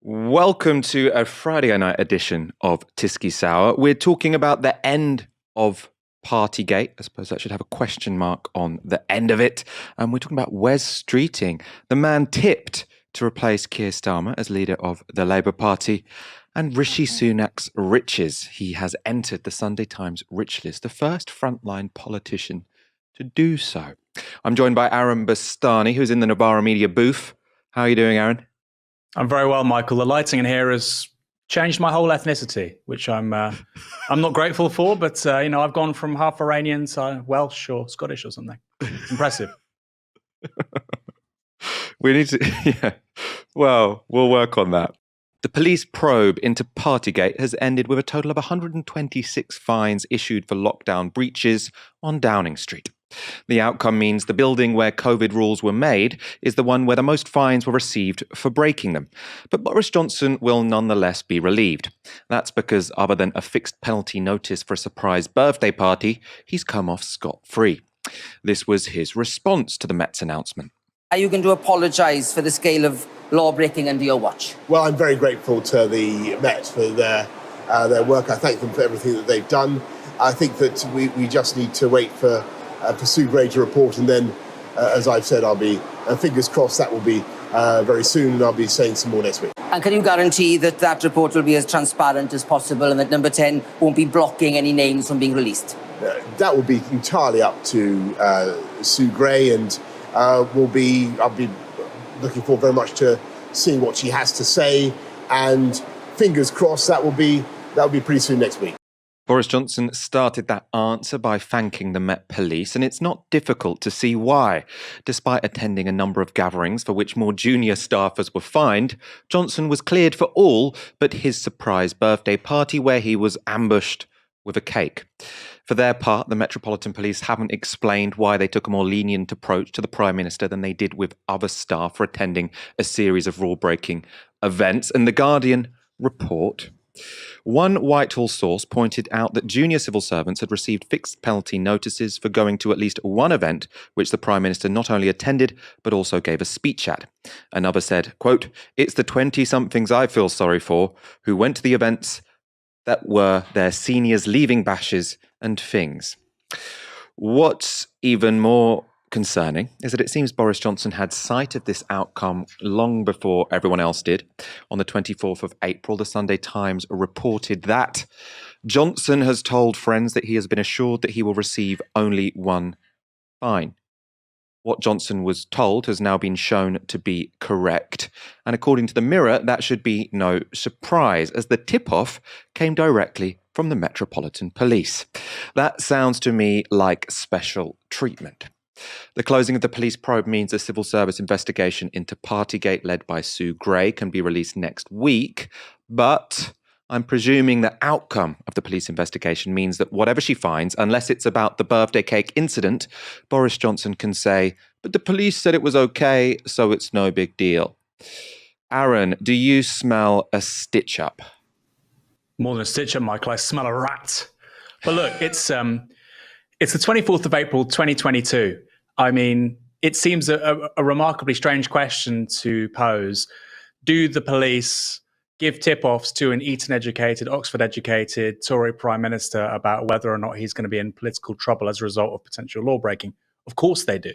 Welcome to a Friday night edition of Tisky Sour. We're talking about the end of Partygate. I suppose that should have a question mark on the end of it. And we're talking about Wes Streeting, the man tipped to replace Keir Starmer as leader of the Labour Party, and Rishi Sunak's riches. He has entered the Sunday Times Rich List, the first frontline politician to do so. I'm joined by Aaron Bastani, who's in the Novara Media booth. How are you doing, Aaron? I'm very well, Michael. The lighting in here has changed my whole ethnicity, which I'm not grateful for. But I've gone from half Iranian to Welsh or Scottish or something. It's impressive. We need to, yeah. Well, we'll work on that. The police probe into Partygate has ended with a total of 126 fines issued for lockdown breaches on Downing Street. The outcome means the building where COVID rules were made is the one where the most fines were received for breaking them. But Boris Johnson will nonetheless be relieved. That's because other than a fixed penalty notice for a surprise birthday party, he's come off scot-free. This was his response to the Met's announcement. Are you going to apologise for the scale of law-breaking under your watch? Well, I'm very grateful to the Met for their work. I thank them for everything that they've done. I think that we just need to wait for Sue Gray to report, and then, as I've said, I'll be, fingers crossed, that will be very soon, and I'll be saying some more next week. And can you guarantee that that report will be as transparent as possible and that Number 10 won't be blocking any names from being released? That will be entirely up to Sue Gray, and I'll be looking forward very much to seeing what she has to say, and fingers crossed that will be pretty soon next week. Boris Johnson started that answer by thanking the Met Police, and it's not difficult to see why. Despite attending a number of gatherings for which more junior staffers were fined, Johnson was cleared for all but his surprise birthday party where he was ambushed with a cake. For their part, the Metropolitan Police haven't explained why they took a more lenient approach to the Prime Minister than they did with other staff for attending a series of rule-breaking events. And The Guardian report, one Whitehall source pointed out that junior civil servants had received fixed penalty notices for going to at least one event which the Prime Minister not only attended but also gave a speech at. Another said, quote, "It's the 20-somethings I feel sorry for who went to the events that were their seniors leaving bashes and things." What's even more concerning is that it seems Boris Johnson had sight of this outcome long before everyone else did. On the 24th of April, the Sunday Times reported that Johnson has told friends that he has been assured that he will receive only one fine. What Johnson was told has now been shown to be correct. And according to the Mirror, that should be no surprise, as the tip-off came directly from the Metropolitan Police. That sounds to me like special treatment. The closing of the police probe means a civil service investigation into Partygate led by Sue Gray can be released next week, but I'm presuming the outcome of the police investigation means that whatever she finds, unless it's about the birthday cake incident, Boris Johnson can say, but the police said it was okay, so it's no big deal. Aaron, do you smell a stitch-up? More than a stitch-up, Michael. I smell a rat. But look, it's the 24th of April, 2022. I mean, it seems a remarkably strange question to pose. Do the police give tip-offs to an Eton-educated, Oxford-educated Tory Prime Minister about whether or not he's going to be in political trouble as a result of potential law-breaking? Of course they do.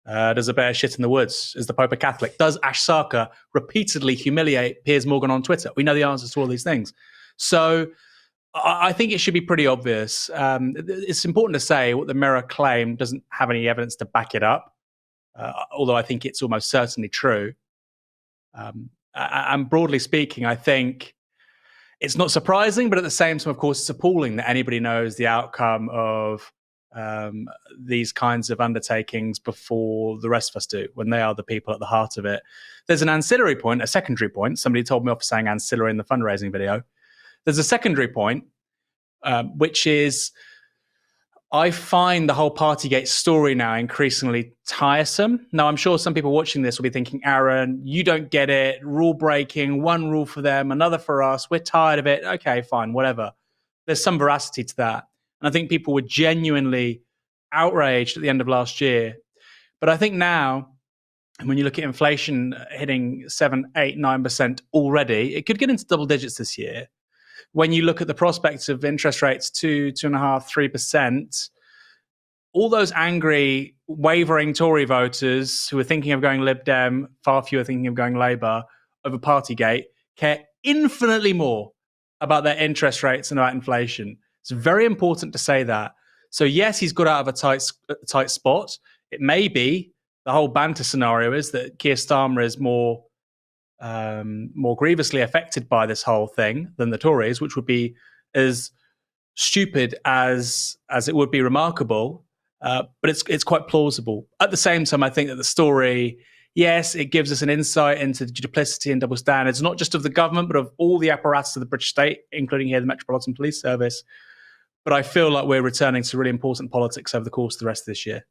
Does a bear shit in the woods? Is the Pope a Catholic? Does Ash Sarkar repeatedly humiliate Piers Morgan on Twitter? We know the answers to all these things. So I think it should be pretty obvious. It's important to say what the Mirror claim doesn't have any evidence to back it up, although I think it's almost certainly true. And broadly speaking, I think it's not surprising, but at the same time, of course, it's appalling that anybody knows the outcome of these kinds of undertakings before the rest of us do, when they are the people at the heart of it. There's an ancillary point, a secondary point. Somebody told me off for saying ancillary in the fundraising video. There's a secondary point, which is I find the whole Partygate story now increasingly tiresome. Now, I'm sure some people watching this will be thinking, Aaron, you don't get it. Rule breaking, one rule for them, another for us. We're tired of it. Okay, fine, whatever. There's some veracity to that. And I think people were genuinely outraged at the end of last year. But I think now And when you look at inflation hitting 7, 8, 9% already, it could get into double digits this year. When you look at the prospects of interest rates 2.5%, 3%, all those angry, wavering Tory voters who are thinking of going Lib Dem, far fewer thinking of going Labour, over Partygate, care infinitely more about their interest rates and about inflation. It's very important to say that. So yes, he's got out of a tight spot. It may be the whole banter scenario is that Keir Starmer is more grievously affected by this whole thing than the Tories, which would be as stupid as it would be remarkable. But it's quite plausible. At the same time, I think that the story, yes, it gives us an insight into the duplicity and double standards, not just of the government, but of all the apparatus of the British state, including here the Metropolitan Police Service. But I feel like we're returning to really important politics over the course of the rest of this year.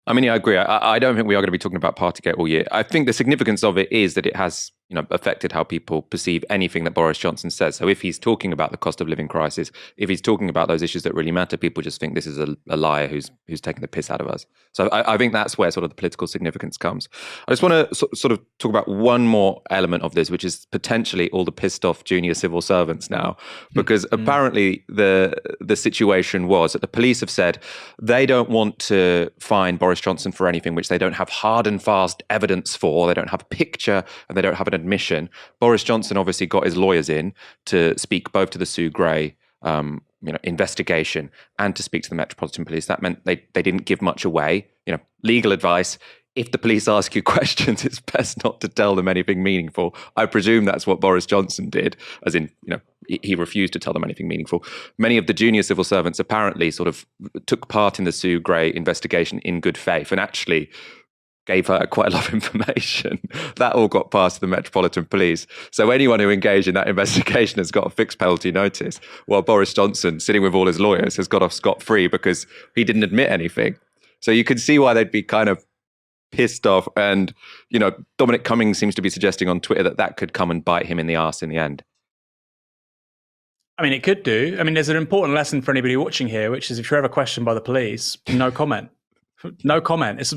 I mean, yeah, I agree. I don't think we are going to be talking about Partygate all year. I think the significance of it is that it has, affected how people perceive anything that Boris Johnson says. So if he's talking about the cost of living crisis, if he's talking about those issues that really matter, people just think this is a liar who's taking the piss out of us. So I think that's where sort of the political significance comes. I just want to sort of talk about one more element of this, which is potentially all the pissed off junior civil servants now, because apparently the situation was that the police have said they don't want to fine Boris Johnson for anything which they don't have hard and fast evidence for. They don't have a picture and they don't have an admission. Boris Johnson obviously got his lawyers in to speak both to the Sue Gray investigation and to speak to the Metropolitan Police. That meant they didn't give much away. Legal advice: if the police ask you questions, it's best not to tell them anything meaningful. I presume that's what Boris Johnson did, as in, he refused to tell them anything meaningful. Many of the junior civil servants apparently sort of took part in the Sue Gray investigation in good faith and actually gave her quite a lot of information. That all got past the Metropolitan Police. So anyone who engaged in that investigation has got a fixed penalty notice, while Boris Johnson, sitting with all his lawyers, has got off scot-free because he didn't admit anything. So you can see why they'd be kind of pissed off. And, Dominic Cummings seems to be suggesting on Twitter that could come and bite him in the arse in the end. I mean, it could do. I mean, there's an important lesson for anybody watching here, which is if you're ever questioned by the police, no comment. No comment. It's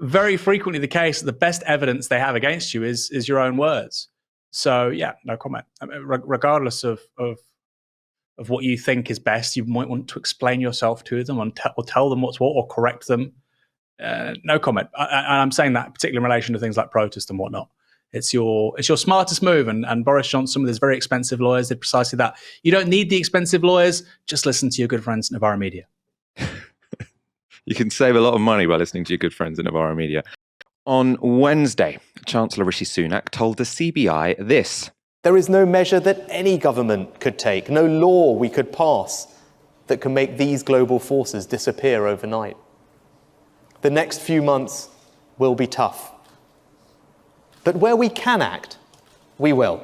very frequently the case that the best evidence they have against you is your own words. So yeah, no comment. I mean, regardless of what you think is best, you might want to explain yourself to them or tell them what's what or correct them. No comment. I'm saying that particularly in relation to things like protest and whatnot. It's your smartest move, and Boris Johnson with his very expensive lawyers did precisely that. You don't need the expensive lawyers. Just listen to your good friends at Novara Media. You can save a lot of money by listening to your good friends at Novara Media. On Wednesday, Chancellor Rishi Sunak told the CBI this: "There is no measure that any government could take, no law we could pass that can make these global forces disappear overnight. The next few months will be tough. But where we can act, we will."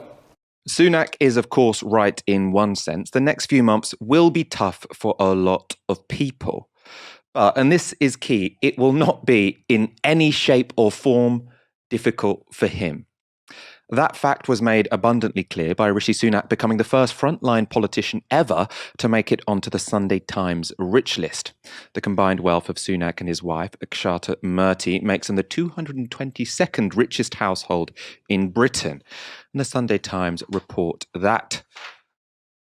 Sunak is, of course, right in one sense. The next few months will be tough for a lot of people. But, and this is key, it will not be in any shape or form difficult for him. That fact was made abundantly clear by Rishi Sunak becoming the first frontline politician ever to make it onto the Sunday Times rich list. The combined wealth of Sunak and his wife, Akshata Murthy, makes them the 222nd richest household in Britain. And the Sunday Times report that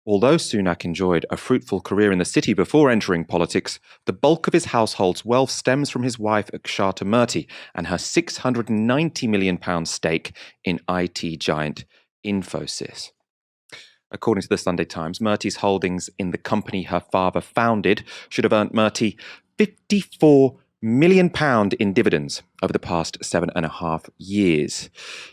although Sunak enjoyed a fruitful career in the city before entering politics, the bulk of his household's wealth stems from his wife Akshata Murthy and her £690 million stake in IT giant Infosys. According to the Sunday Times, Murthy's holdings in the company her father founded should have earned Murthy £54 million in dividends over the past 7.5 years.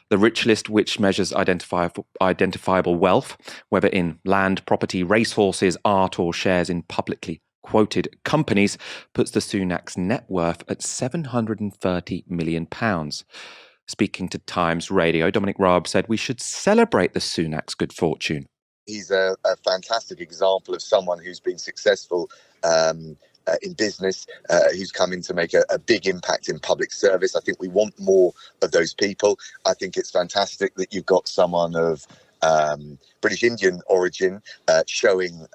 The rich list, which measures identifiable wealth, whether in land, property, racehorses, art, or shares in publicly quoted companies, puts the Sunak's net worth at £730 million. Speaking to Times Radio, Dominic Raab said we should celebrate the Sunak's good fortune. He's a fantastic example of someone who's been successful in business, who's come in to make a big impact in public service. I think we want more of those people. I think it's fantastic that you've got someone of British Indian origin showing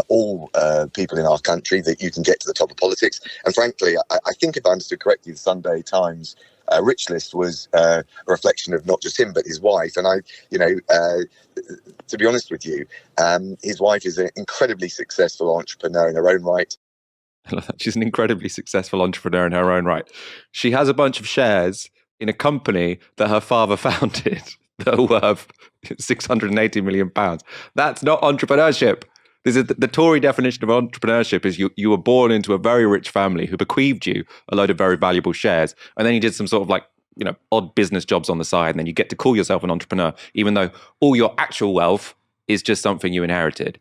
all people in our country that you can get to the top of politics. And frankly, I think if I understood correctly, the Sunday Times rich list was a reflection of not just him but his wife. And to be honest with you, his wife is an incredibly successful entrepreneur in her own right. She's an incredibly successful entrepreneur in her own right. She has a bunch of shares in a company that her father founded that are worth £680 million. That's not entrepreneurship. This is the Tory definition of entrepreneurship is you were born into a very rich family who bequeathed you a load of very valuable shares, and then you did some sort of odd business jobs on the side, and then you get to call yourself an entrepreneur, even though all your actual wealth is just something you inherited.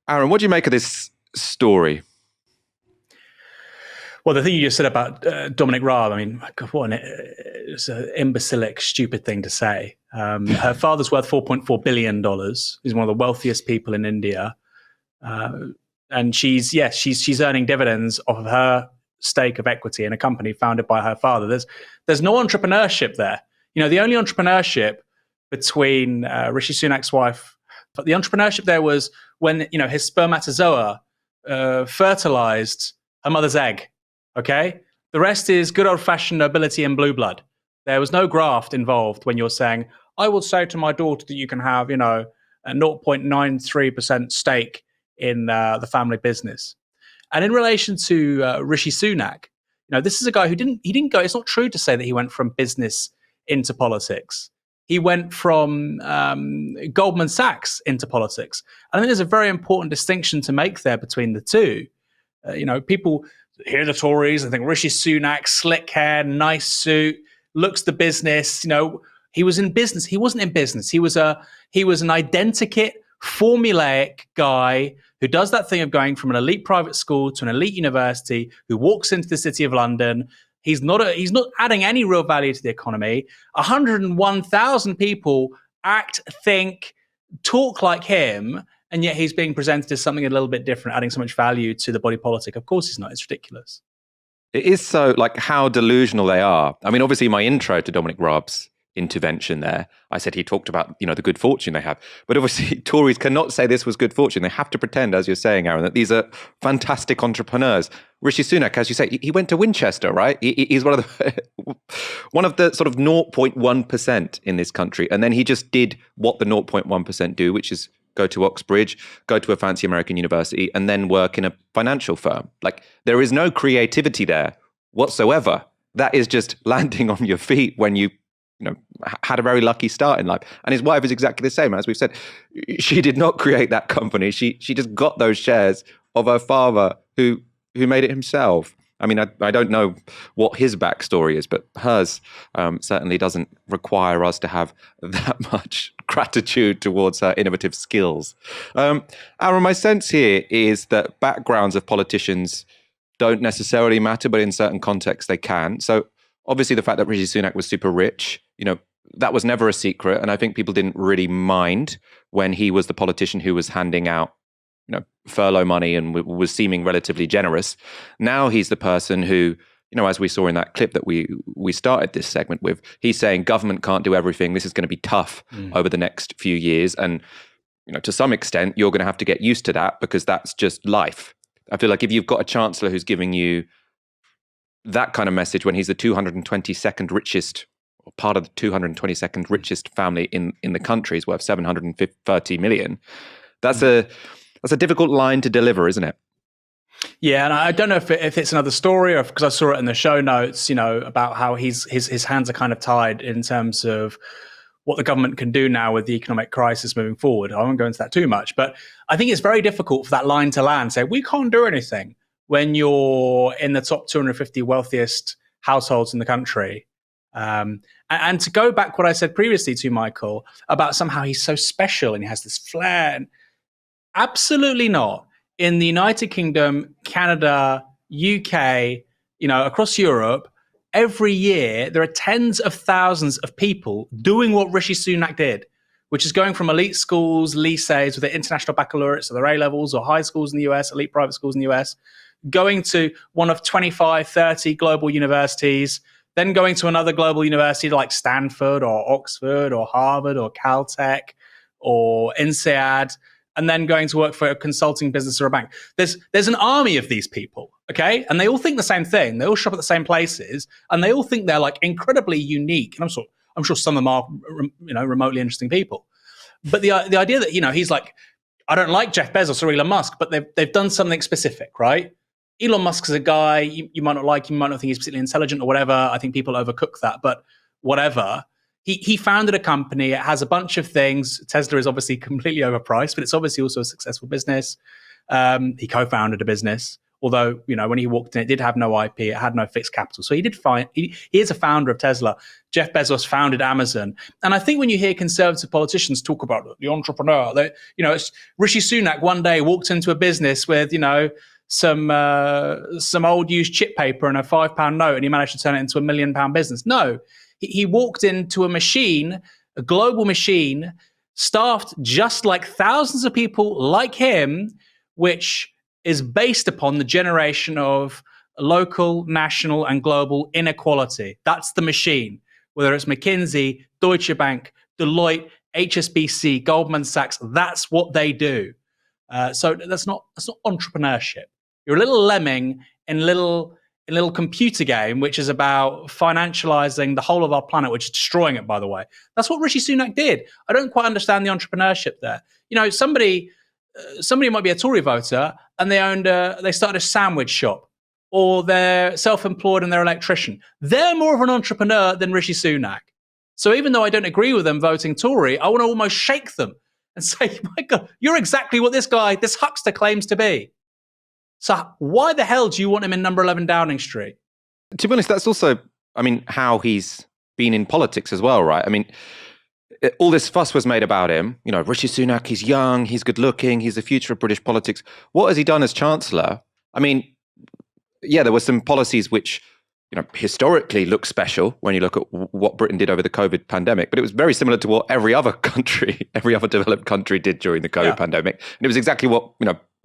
Aaron, what do you make of this story? Well, the thing you just said about Dominic Raab, I mean, God, it's an imbecilic, stupid thing to say. Her father's worth $4.4 billion. He's one of the wealthiest people in India. And she's earning dividends off of her stake of equity in a company founded by her father. There's no entrepreneurship there. The only entrepreneurship between Rishi Sunak's wife, but the entrepreneurship there was when, his spermatozoa fertilized her mother's egg. Okay? The rest is good old-fashioned nobility and blue blood. There was no graft involved when you're saying, I will say to my daughter that you can have, a 0.93% stake in the family business. And in relation to Rishi Sunak, this is a guy who didn't go, it's not true to say that he went from business into politics. He went from Goldman Sachs into politics. And I think there's a very important distinction to make there between the two. People hear the Tories and think Rishi Sunak, slick hair, nice suit, looks the business. He was in business. He wasn't in business. He was an identikit, formulaic guy who does that thing of going from an elite private school to an elite university, who walks into the city of London. He's not adding any real value to the economy. 101,000 people act, think, talk like him, and yet he's being presented as something a little bit different, adding so much value to the body politic. Of course he's not. It's ridiculous. It is so, how delusional they are. I mean, obviously, my intro to Dominic Raab's intervention there, I said he talked about, the good fortune they have. But obviously, Tories cannot say this was good fortune. They have to pretend, as you're saying, Aaron, that these are fantastic entrepreneurs. Rishi Sunak, as you say, he went to Winchester, right? He's one of the sort of 0.1% in this country. And then he just did what the 0.1% do, which is go to Oxbridge, go to a fancy American university, and then work in a financial firm. There is no creativity there whatsoever. That is just landing on your feet when you had a very lucky start in life. And his wife is exactly the same. As we've said, she did not create that company. She just got those shares of her father who made it himself. I mean, I don't know what his backstory is, but hers certainly doesn't require us to have that much gratitude towards her innovative skills. Aaron, my sense here is that backgrounds of politicians don't necessarily matter, but in certain contexts they can. So obviously the fact that Rishi Sunak was super rich, that was never a secret. And I think people didn't really mind when he was the politician who was handing out furlough money and was seeming relatively generous. Now he's the person who, as we saw in that clip that we started this segment with, he's saying government can't do everything. This is going to be tough over the next few years. And, to some extent, you're going to have to get used to that because that's just life. I feel like if you've got a chancellor who's giving you that kind of message when he's the 222nd richest, or part of the 222nd richest family in the country, is worth 730 million, that's a difficult line to deliver, isn't it? Yeah, and I don't know if it's another story or because I saw it in the show notes, about how his hands are kind of tied in terms of what the government can do now with the economic crisis moving forward. I won't go into that too much, but I think it's very difficult for that line to land. Say, we can't do anything when you're in the top 250 wealthiest households in the country. And to go back what I said previously to Michael about somehow he's so special and he has this flair. Absolutely not. In the United Kingdom, Canada, UK, across Europe, every year there are tens of thousands of people doing what Rishi Sunak did, which is going from elite schools, lycées with their international baccalaureates or their A-levels, or high schools in the US, elite private schools in the US, going to one of 25, 30 global universities, then going to another global university like Stanford or Oxford or Harvard or Caltech or INSEAD, and then going to work for a consulting business or a bank. There's an army of these people, okay? And they all think the same thing. They all shop at the same places, and they all think they're like incredibly unique. And I'm sure some of them are, remotely interesting people. But the idea that, he's like, I don't like Jeff Bezos or Elon Musk, but they've done something specific, right? Elon Musk is a guy you might not like, you might not think he's particularly intelligent or whatever. I think people overcook that, but whatever. He founded a company. It has a bunch of things. Tesla is obviously completely overpriced, but it's obviously also a successful business. He co-founded a business, although, when he walked in, it did have no IP. It had no fixed capital. So he is a founder of Tesla. Jeff Bezos founded Amazon. And I think when you hear conservative politicians talk about the entrepreneur, it's Rishi Sunak one day walked into a business with, some old used chip paper and a £5 note, and he managed to turn it into £1 million business. No. He walked into a machine, a global machine, staffed just like thousands of people like him, which is based upon the generation of local, national, and global inequality. That's the machine. Whether it's McKinsey, Deutsche Bank, Deloitte, HSBC, Goldman Sachs, that's what they do. So that's not entrepreneurship. You're a little lemming in a little computer game, which is about financializing the whole of our planet, which is destroying it, by the way. That's what Rishi Sunak did. I don't quite understand the entrepreneurship there. Somebody might be a Tory voter and they started a sandwich shop, or they're self-employed and they're an electrician. They're more of an entrepreneur than Rishi Sunak. So even though I don't agree with them voting Tory, I want to almost shake them and say, my God, you're exactly what this huckster claims to be. So why the hell do you want him in number 11 Downing Street? To be honest, that's also, how he's been in politics as well, right? All this fuss was made about him. Rishi Sunak, he's young, he's good looking, he's the future of British politics. What has he done as Chancellor? There were some policies which, historically look special when you look at what Britain did over the COVID pandemic, but it was very similar to what every other developed country did during the COVID pandemic. And it was exactly what,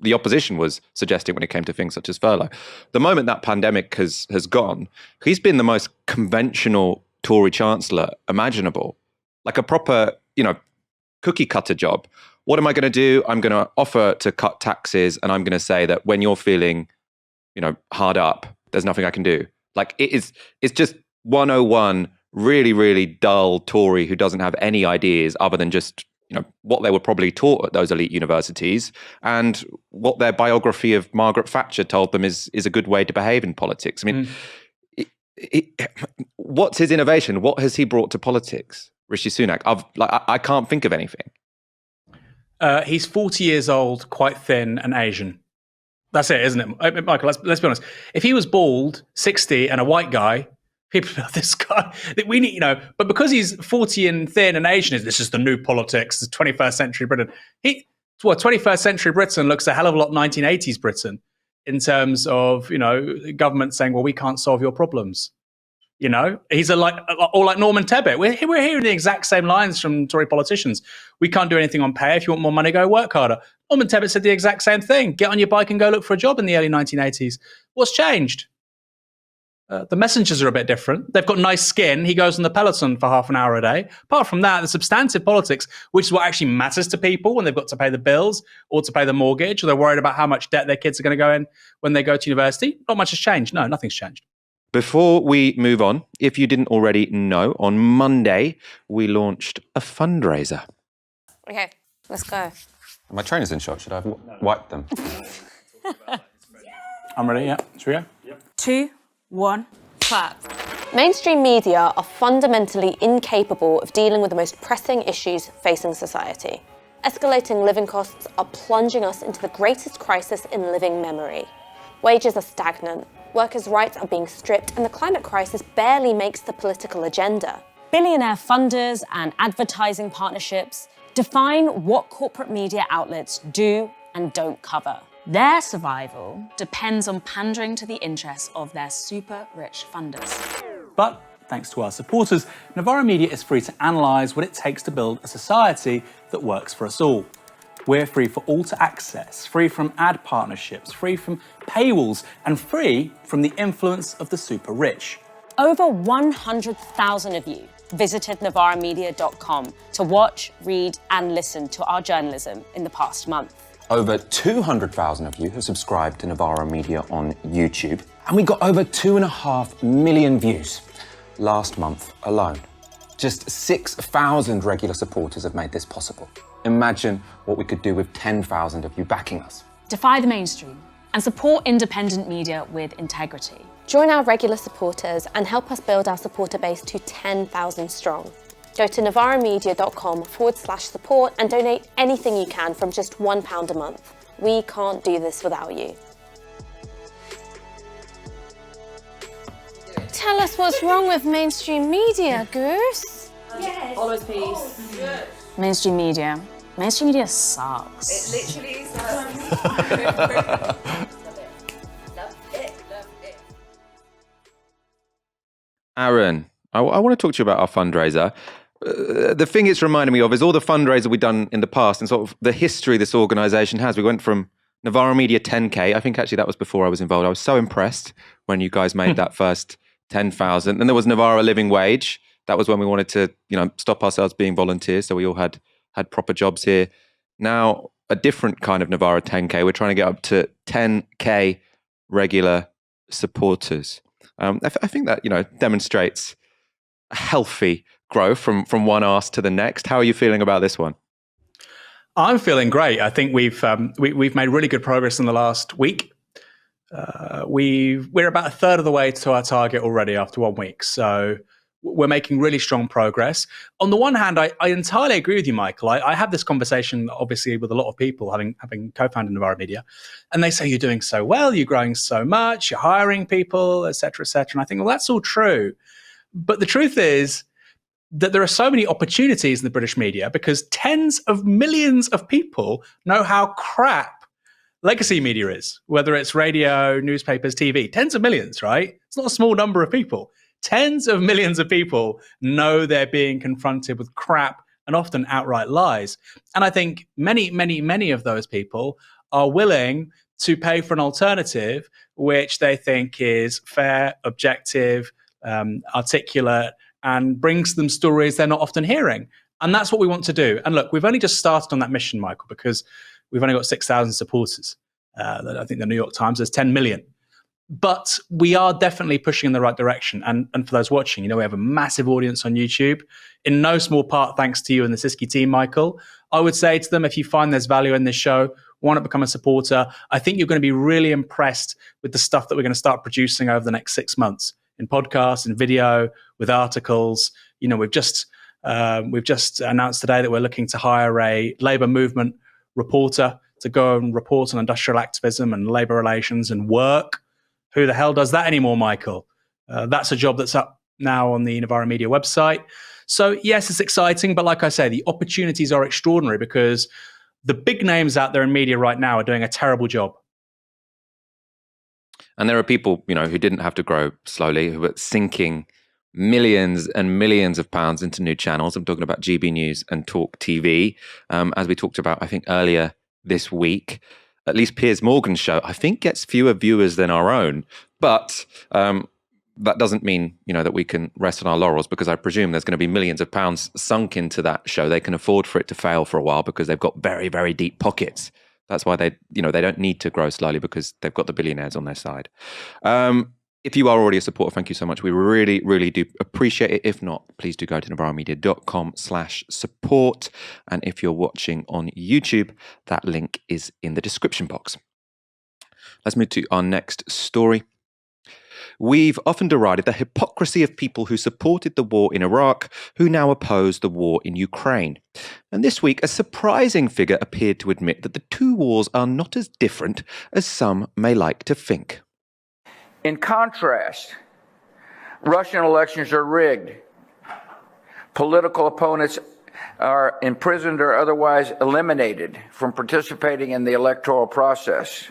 the opposition was suggesting when it came to things such as furlough. The moment that pandemic has gone, he's been the most conventional Tory Chancellor imaginable, like a proper, cookie cutter job. What am I going to do? I'm going to offer to cut taxes, and I'm going to say that when you're feeling, hard up, there's nothing I can do. Like it's just 101, really, really dull Tory who doesn't have any ideas other than just, what they were probably taught at those elite universities and what their biography of Margaret Thatcher told them is a good way to behave in politics. What's his innovation? What has he brought to politics, Rishi Sunak? I can't think of anything. He's 40 years old, quite thin and Asian. That's it, isn't it? Michael, let's be honest. If he was bald, 60 and a white guy, people know this guy. We need, but because he's 40 and thin and Asian, this is the new politics, the 21st century Britain. 21st century Britain looks a hell of a lot 1980s Britain in terms of, government saying, well, we can't solve your problems. He's like Norman Tebbit. We're hearing the exact same lines from Tory politicians. We can't do anything on pay. If you want more money, go work harder. Norman Tebbit said the exact same thing. Get on your bike and go look for a job in the early 1980s. What's changed? The messengers are a bit different. They've got nice skin. He goes on the Peloton for half an hour a day. Apart from that, the substantive politics, which is what actually matters to people when they've got to pay the bills or to pay the mortgage, or they're worried about how much debt their kids are going to go in when they go to university, not much has changed. No, nothing's changed. Before we move on, if you didn't already know, on Monday, we launched a fundraiser. Okay, let's go. My trainers in shot. Should I have wiped them? I'm ready, yeah. Should we go? Yep. 2, 1, clap. Mainstream media are fundamentally incapable of dealing with the most pressing issues facing society. Escalating living costs are plunging us into the greatest crisis in living memory. Wages are stagnant, workers' rights are being stripped, and the climate crisis barely makes the political agenda. Billionaire funders and advertising partnerships define what corporate media outlets do and don't cover. Their survival depends on pandering to the interests of their super rich funders. But thanks to our supporters, Novara Media is free to analyse what it takes to build a society that works for us all. We're free for all to access, free from ad partnerships, free from paywalls, and free from the influence of the super rich. Over 100,000 of you visited novaramedia.com to watch, read, and listen to our journalism in the past month. Over 200,000 of you have subscribed to Novara Media on YouTube, and we got over 2.5 million views last month alone. Just 6,000 regular supporters have made this possible. Imagine what we could do with 10,000 of you backing us. Defy the mainstream and support independent media with integrity. Join our regular supporters and help us build our supporter base to 10,000 strong. Go to novaramedia.com/support and donate anything you can from just £1 a month. We can't do this without you. Tell us what's wrong with mainstream media, Goose. Yes. Always peace. Mainstream media. Mainstream media sucks. It literally sucks. Aaron, I want to talk to you about our fundraiser. The thing it's reminding me of is all the fundraiser we've done in the past and sort of the history this organisation has. We went from Novara Media 10K. I think actually that was before I was involved. I was so impressed when you guys made that first 10,000. Then there was Novara Living Wage. That was when we wanted to, stop ourselves being volunteers. So we all had proper jobs here. Now, a different kind of Novara 10K. We're trying to get up to 10K regular supporters. I think that, demonstrates a healthy growth from one arse to the next. How are you feeling about this one? I'm feeling great. I think we've made really good progress in the last week. We're about a third of the way to our target already after 1 week. So we're making really strong progress. On the one hand, I entirely agree with you, Michael. I have this conversation, obviously, with a lot of people, having co-founded Novara Media, and they say, you're doing so well, you're growing so much, you're hiring people, et cetera, et cetera. And I think, well, that's all true. But the truth is that there are so many opportunities in the British media because tens of millions of people know how crap legacy media is, whether it's radio, newspapers, TV. Tens of millions, right? It's not a small number of people. Tens of millions of people know they're being confronted with crap and often outright lies. And I think many, many, many of those people are willing to pay for an alternative which they think is fair, objective, articulate, and brings them stories they're not often hearing. And that's what we want to do. And look, we've only just started on that mission, Michael, because we've only got 6,000 supporters. I think the New York Times has 10 million. But we are definitely pushing in the right direction. And for those watching, we have a massive audience on YouTube, in no small part thanks to you and the Siski team, Michael. I would say to them, if you find there's value in this show, why not become a supporter? I think you're going to be really impressed with the stuff that we're going to start producing over the next 6 months in podcasts, in video, with articles. We've just announced today that we're looking to hire a Labour movement reporter to go and report on industrial activism and labour relations and work. Who the hell does that anymore, Michael? That's a job that's up now on the Novara Media website. So yes, it's exciting, but like I say, the opportunities are extraordinary because the big names out there in media right now are doing a terrible job. And there are people, who didn't have to grow slowly, who are sinking millions and millions of pounds into new channels. I'm talking about GB News and Talk TV. As we talked about, I think earlier this week, at least Piers Morgan's show, I think gets fewer viewers than our own. But that doesn't mean, that we can rest on our laurels, because I presume there's going to be millions of pounds sunk into that show. They can afford for it to fail for a while because they've got very, very deep pockets. That's why they don't need to grow slowly, because they've got the billionaires on their side. If you are already a supporter, thank you so much. We really, really do appreciate it. If not, please do go to novaramedia.com/support. And if you're watching on YouTube, that link is in the description box. Let's move to our next story. We've often derided the hypocrisy of people who supported the war in Iraq, who now oppose the war in Ukraine. And this week, a surprising figure appeared to admit that the two wars are not as different as some may like to think. In contrast, Russian elections are rigged. Political opponents are imprisoned or otherwise eliminated from participating in the electoral process.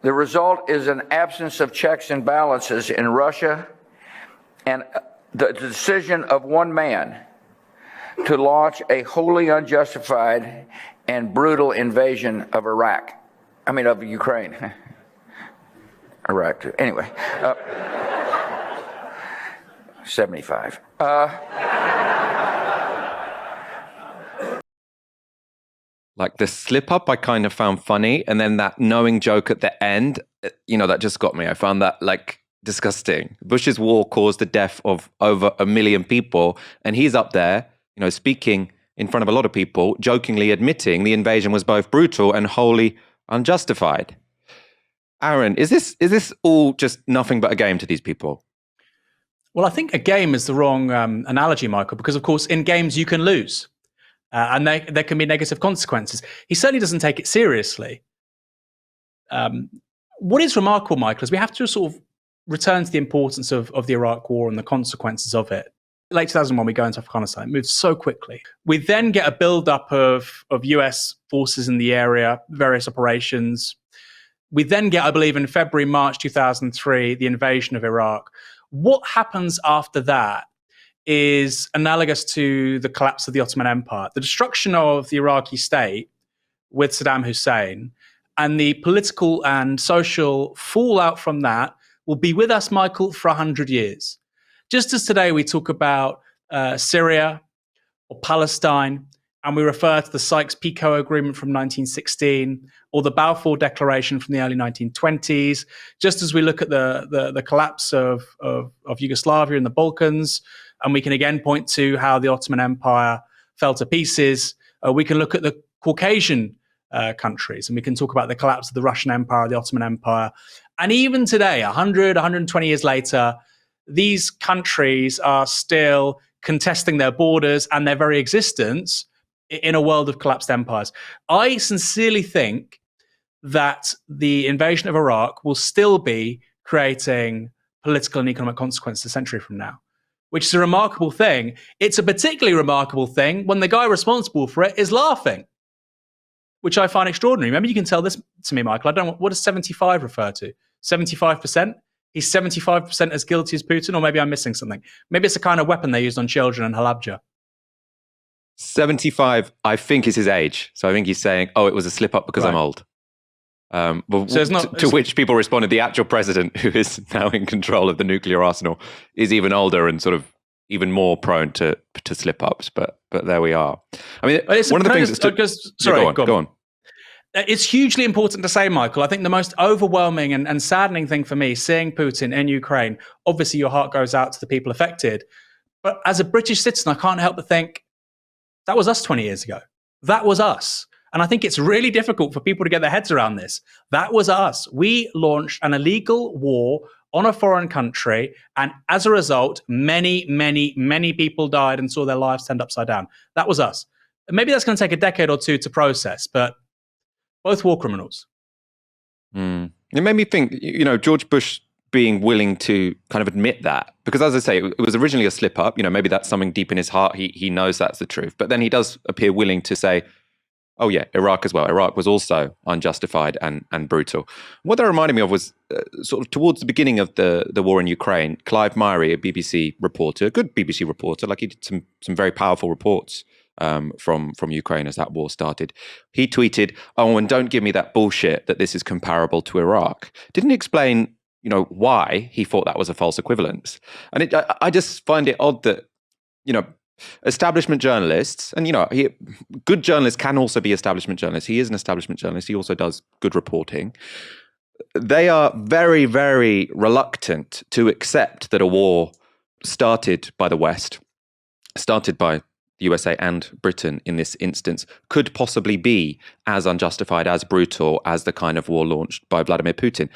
The result is an absence of checks and balances in Russia and the decision of one man to launch a wholly unjustified and brutal invasion of of Ukraine. Iraq, too. Anyway. 75. Like the slip up, I kind of found funny. And then that knowing joke at the end, that just got me. I found that disgusting. Bush's war caused the death of over 1 million people. And he's up there, speaking in front of a lot of people, jokingly admitting the invasion was both brutal and wholly unjustified. Aaron, is this all just nothing but a game to these people? Well, I think a game is the wrong analogy, Michael, because of course in games you can lose. And there can be negative consequences. He certainly doesn't take it seriously. What is remarkable, Michael, is we have to sort of return to the importance of the Iraq War and the consequences of it. Late 2001, we go into Afghanistan. It moves so quickly. We then get a build-up of US forces in the area, various operations. We then get, I believe, in February, March 2003, the invasion of Iraq. What happens after that is analogous to the collapse of the Ottoman Empire. The destruction of the Iraqi state with Saddam Hussein and the political and social fallout from that will be with us, Michael, for 100 years. Just as today we talk about Syria or Palestine, and we refer to the Sykes-Picot Agreement from 1916 or the Balfour Declaration from the early 1920s, just as we look at the collapse of Yugoslavia and the Balkans, and we can again point to how the Ottoman Empire fell to pieces, we can look at the Caucasian countries, and we can talk about the collapse of the Russian Empire, the Ottoman Empire. And even today, 100, 120 years later, these countries are still contesting their borders and their very existence in a world of collapsed empires. I sincerely think that the invasion of Iraq will still be creating political and economic consequences a century from now, which is a remarkable thing. It's a particularly remarkable thing when the guy responsible for it is laughing, which I find extraordinary. Maybe you can tell this to me, Michael. What does 75 refer to? 75%? He's 75% as guilty as Putin, or maybe I'm missing something. Maybe it's a kind of weapon they used on children in Halabja. 75, I think, is his age. So I think he's saying, it was a slip up because I'm old. But so to which people responded, the actual president, who is now in control of the nuclear arsenal, is even older and sort of even more prone to slip ups. But there we are. I mean, one of the things go on. It's hugely important to say, Michael, I think the most overwhelming and saddening thing for me, seeing Putin in Ukraine, obviously your heart goes out to the people affected. But as a British citizen, I can't help but think, that was us 20 years ago. That was us. And I think it's really difficult for people to get their heads around this. That was us. We launched an illegal war on a foreign country. And as a result, many, many, many people died and saw their lives turned upside down. That was us. And maybe that's going to take a decade or two to process, but both war criminals. It made me think, George Bush being willing to kind of admit that, because as I say, it was originally a slip up. Maybe that's something deep in his heart. He knows that's the truth, but then he does appear willing to say, oh yeah, Iraq as well. Iraq was also unjustified and brutal. What that reminded me of was sort of towards the beginning of the war in Ukraine, Clive Myrie, a BBC reporter, a good BBC reporter, he did some very powerful reports from Ukraine as that war started. He tweeted, and don't give me that bullshit that this is comparable to Iraq. Didn't explain why he thought that was a false equivalence. And I just find it odd that, establishment journalists, and, good journalists can also be establishment journalists. He is an establishment journalist. He also does good reporting. They are very, very reluctant to accept that a war started by the West, started by the USA and Britain in this instance, could possibly be as unjustified, as brutal as the kind of war launched by Vladimir Putin.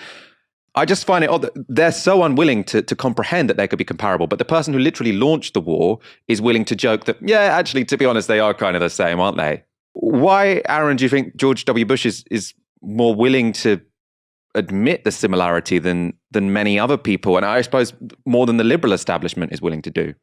I just find it odd that they're so unwilling to comprehend that they could be comparable. But the person who literally launched the war is willing to joke that, yeah, actually, to be honest, they are kind of the same, aren't they? Why, Aaron, do you think George W. Bush is more willing to admit the similarity than many other people? And I suppose more than the liberal establishment is willing to do?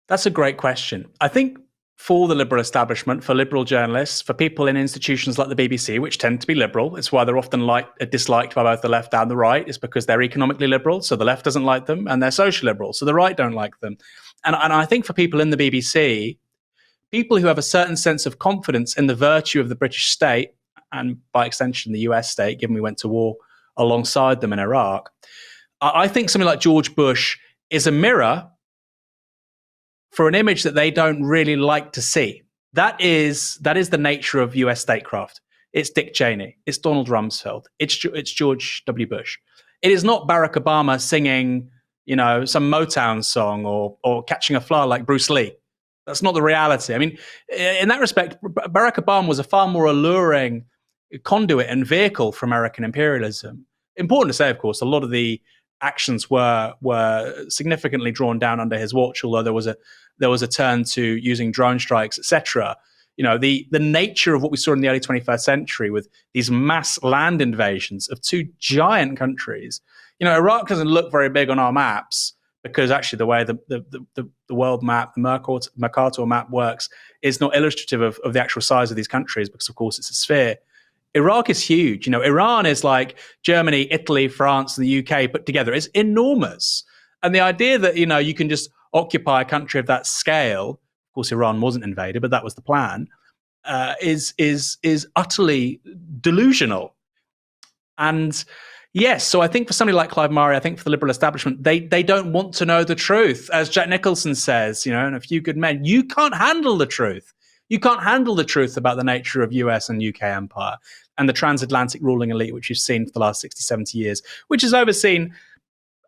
That's a great question. I think for the liberal establishment, for liberal journalists, for people in institutions like the BBC, which tend to be liberal, it's why they're often disliked by both the left and the right. It's because they're economically liberal, so the left doesn't like them, and they're social liberal, so the right don't like them. And I think for people in the BBC, people who have a certain sense of confidence in the virtue of the British state, and by extension the US state, given we went to war alongside them in Iraq, I think something like George Bush is a mirror for an image that they don't really like to see. That is the nature of US statecraft. It's Dick Cheney. It's Donald Rumsfeld. It's George W. Bush. It is not Barack Obama singing, some Motown song or catching a fly like Bruce Lee. That's not the reality. I mean, in that respect, Barack Obama was a far more alluring conduit and vehicle for American imperialism. Important to say, of course, a lot of the actions were significantly drawn down under his watch, although there was a turn to using drone strikes, etc. The nature of what we saw in the early 21st century with these mass land invasions of two giant countries. Iraq doesn't look very big on our maps because actually the way the world map, the Mercator map works is not illustrative of the actual size of these countries because, of course, it's a sphere. Iraq is huge. Iran is like Germany, Italy, France, and the UK put together. It's enormous. And the idea that, you can just occupy a country of that scale, of course, Iran wasn't invaded, but that was the plan, is utterly delusional. And yes, so I think for somebody like Clive Murray, I think for the liberal establishment, they don't want to know the truth. As Jack Nicholson says, in A Few Good Men, you can't handle the truth. You can't handle the truth about the nature of US and UK empire and the transatlantic ruling elite, which you've seen for the last 60, 70 years, which has overseen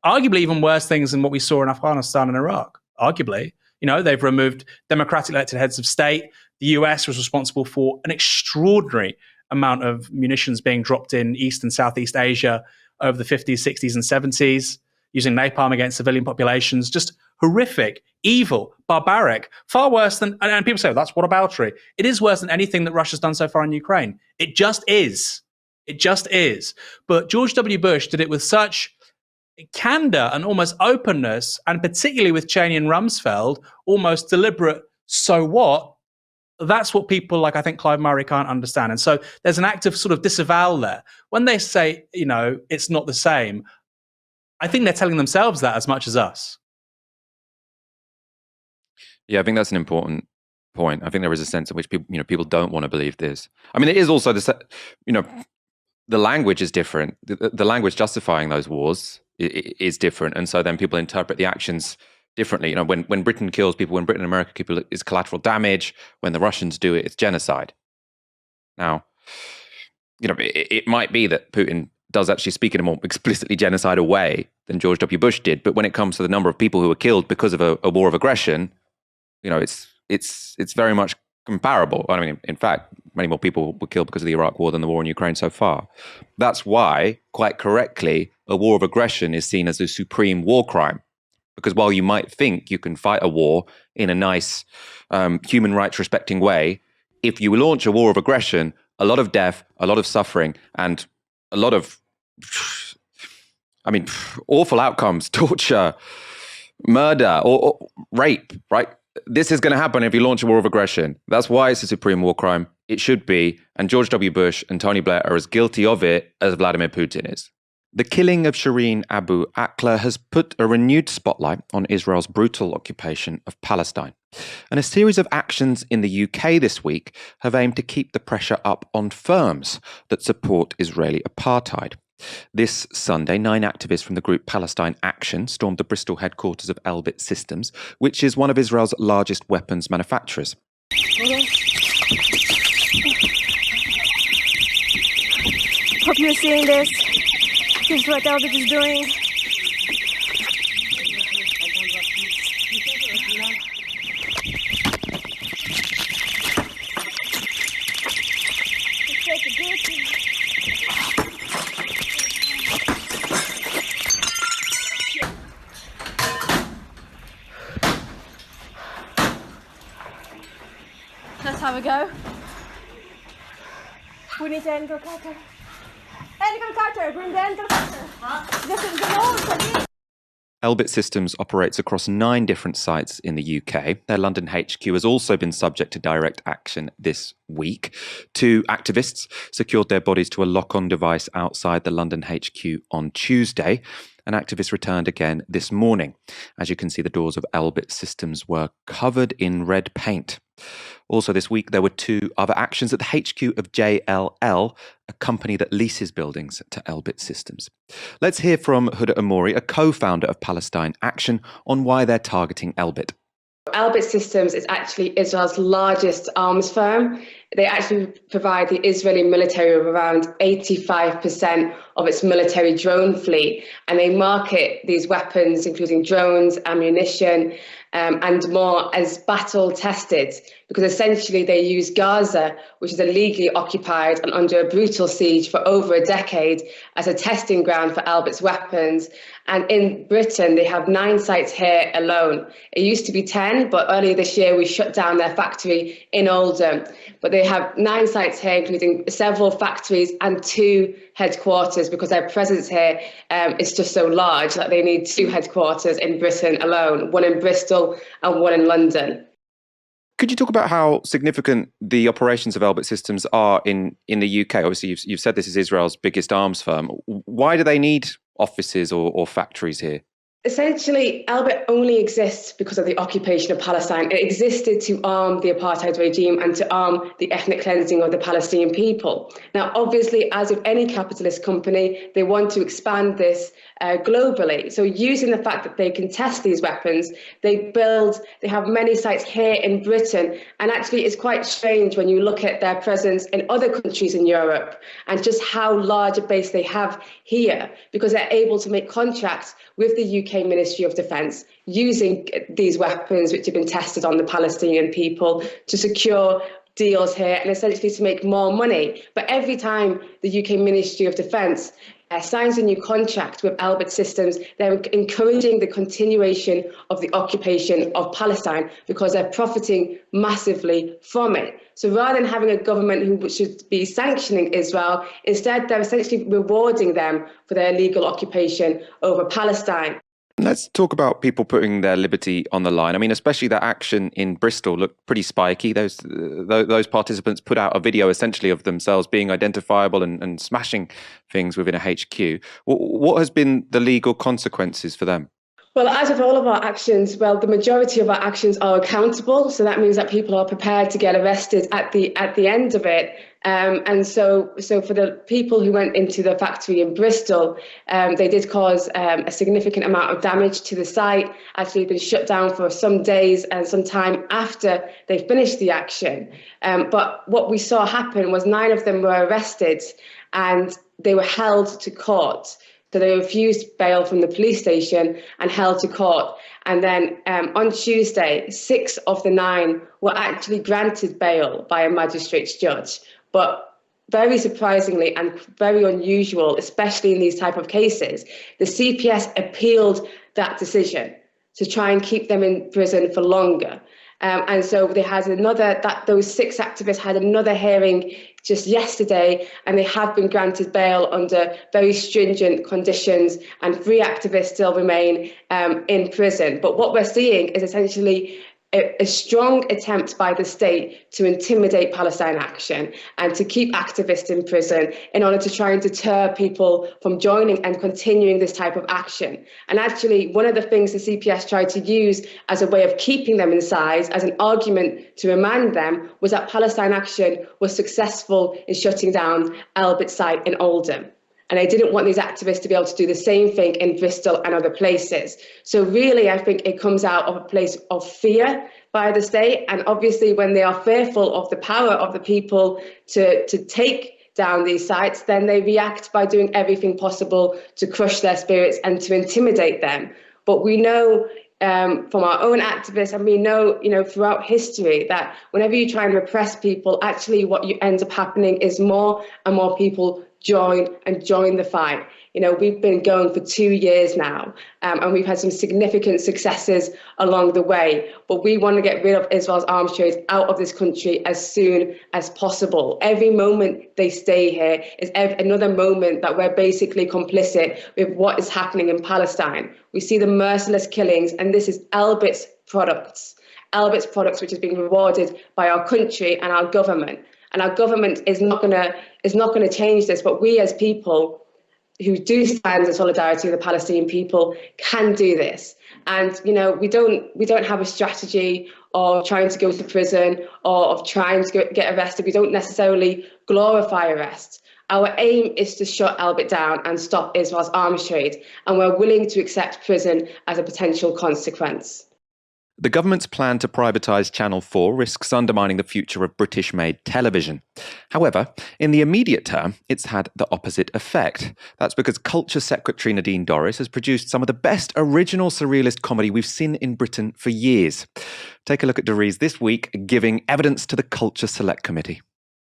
arguably even worse things than what we saw in Afghanistan and Iraq. Arguably, they've removed democratic elected heads of state. The US was responsible for an extraordinary amount of munitions being dropped in East and Southeast Asia over the 50s, 60s, and 70s, using napalm against civilian populations. Just horrific, evil, barbaric, far worse than, and people say, oh, that's whataboutery. It is worse than anything that Russia's done so far in Ukraine. It just is. It just is. But George W. Bush did it with such candor and almost openness, and particularly with Cheney and Rumsfeld, almost deliberate, so what? That's what people like, I think, Clive Murray can't understand. And so there's an act of sort of disavowal there. When they say, it's not the same, I think they're telling themselves that as much as us. Yeah, I think that's an important point. I think there is a sense in which people don't want to believe this. I mean, it is also the language is different. The language justifying those wars is different, and so then people interpret the actions differently. When Britain kills people, when Britain and America kill people, it's collateral damage. When the Russians do it, it's genocide. Now, it might be that Putin does actually speak in a more explicitly genocidal way than George W. Bush did, but when it comes to the number of people who were killed because of a war of aggression, it's very much comparable. I mean, in fact, many more people were killed because of the Iraq war than the war in Ukraine so far. That's why, quite correctly, a war of aggression is seen as a supreme war crime. Because while you might think you can fight a war in a nice, human rights respecting way, if you launch a war of aggression, a lot of death, a lot of suffering, and a lot of, awful outcomes, torture, murder, or rape, right? This is going to happen if you launch a war of aggression. That's why it's a supreme war crime. It should be. And George W. Bush and Tony Blair are as guilty of it as Vladimir Putin is. The killing of Shireen Abu Akleh has put a renewed spotlight on Israel's brutal occupation of Palestine. And a series of actions in the UK this week have aimed to keep the pressure up on firms that support Israeli apartheid. This Sunday, 9 activists from the group Palestine Action stormed the Bristol headquarters of Elbit Systems, which is one of Israel's largest weapons manufacturers. Hope you're seeing this. This is what Elbit is doing. That's how we go. We need to enter cutter. Bring the enter cutter. This is the road. Elbit Systems operates across 9 different sites in the UK. Their London HQ has also been subject to direct action this week. 2 activists secured their bodies to a lock-on device outside the London HQ on Tuesday. An activist returned again this morning. As you can see, the doors of Elbit Systems were covered in red paint. Also this week, there were 2 other actions at the HQ of JLL, a company that leases buildings to Elbit Systems. Let's hear from Huda Amori, a co-founder of Palestine Action, on why they're targeting Elbit. Elbit Systems is actually Israel's largest arms firm. They actually provide the Israeli military with around 85% of its military drone fleet, and they market these weapons, including drones, ammunition, and more, as battle tested, because essentially they use Gaza, which is illegally occupied and under a brutal siege for over a decade, as a testing ground for Elbit's weapons. And in Britain, they have 9 sites here alone. It used to be 10, but earlier this year we shut down their factory in Oldham. But they have 9 sites here, including several factories and 2 headquarters, because their presence here is just so large that they need 2 headquarters in Britain alone, one in Bristol and one in London. Could you talk about how significant the operations of Elbit Systems are in the UK? Obviously, you've said this is Israel's biggest arms firm. Why do they need offices or factories here? Essentially, Elbit only exists because of the occupation of Palestine. It existed to arm the apartheid regime and to arm the ethnic cleansing of the Palestinian people. Now, obviously, as with any capitalist company, they want to expand this globally. So using the fact that they can test these weapons, they have many sites here in Britain. And actually, it's quite strange when you look at their presence in other countries in Europe and just how large a base they have here, because they're able to make contracts with the UK Ministry of Defence using these weapons which have been tested on the Palestinian people to secure deals here and essentially to make more money. But every time the UK Ministry of Defence signs a new contract with Elbit Systems, they're encouraging the continuation of the occupation of Palestine because they're profiting massively from it. So rather than having a government who should be sanctioning Israel, instead they're essentially rewarding them for their illegal occupation over Palestine. Let's talk about people putting their liberty on the line. I mean, especially that action in Bristol looked pretty spiky. Those participants put out a video essentially of themselves being identifiable and smashing things within a HQ. What has been the legal consequences for them? Well, as with all of our actions, the majority of our actions are accountable. So that means that people are prepared to get arrested at the end of it. And so for the people who went into the factory in Bristol, they did cause a significant amount of damage to the site. Actually, been shut down for some days and some time after they finished the action. But what we saw happen was 9 of them were arrested and they were held to court. So they refused bail from the police station and held to court. And then on Tuesday, 6 of the 9 were actually granted bail by a magistrate's judge. But very surprisingly and very unusual, especially in these type of cases, the CPS appealed that decision to try and keep them in prison for longer. And so they had those 6 activists had another hearing just yesterday, and they have been granted bail under very stringent conditions, and 3 activists still remain in prison. But what we're seeing is essentially a strong attempt by the state to intimidate Palestine Action and to keep activists in prison in order to try and deter people from joining and continuing this type of action. And actually, one of the things the CPS tried to use as a way of keeping them inside, as an argument to remand them, was that Palestine Action was successful in shutting down Elbit's site in Oldham. And they didn't want these activists to be able to do the same thing in Bristol and other places. So really, I think it comes out of a place of fear by the state. And obviously, when they are fearful of the power of the people to take down these sites, then they react by doing everything possible to crush their spirits and to intimidate them. But we know from our own activists, and we know, throughout history, that whenever you try and repress people, actually what ends up happening is more and more people join the fight. We've been going for 2 years now, and we've had some significant successes along the way. But we want to get rid of Israel's arms trade out of this country as soon as possible. Every moment they stay here is another moment that we're basically complicit with what is happening in Palestine. We see the merciless killings, and this is Elbit's products which is being rewarded by our country and our government. And our government is not going to change this, but we as people who do stand in solidarity with the Palestinian people can do this. And we don't have a strategy or trying to go to prison or of trying to get arrested. We don't necessarily glorify arrest. Our aim is to shut Albert down and stop Israel's arms trade, and we're willing to accept prison as a potential consequence. The government's plan to privatise Channel 4 risks undermining the future of British-made television. However, in the immediate term, it's had the opposite effect. That's because Culture Secretary Nadine Dorries has produced some of the best original surrealist comedy we've seen in Britain for years. Take a look at Dorries this week giving evidence to the Culture Select Committee.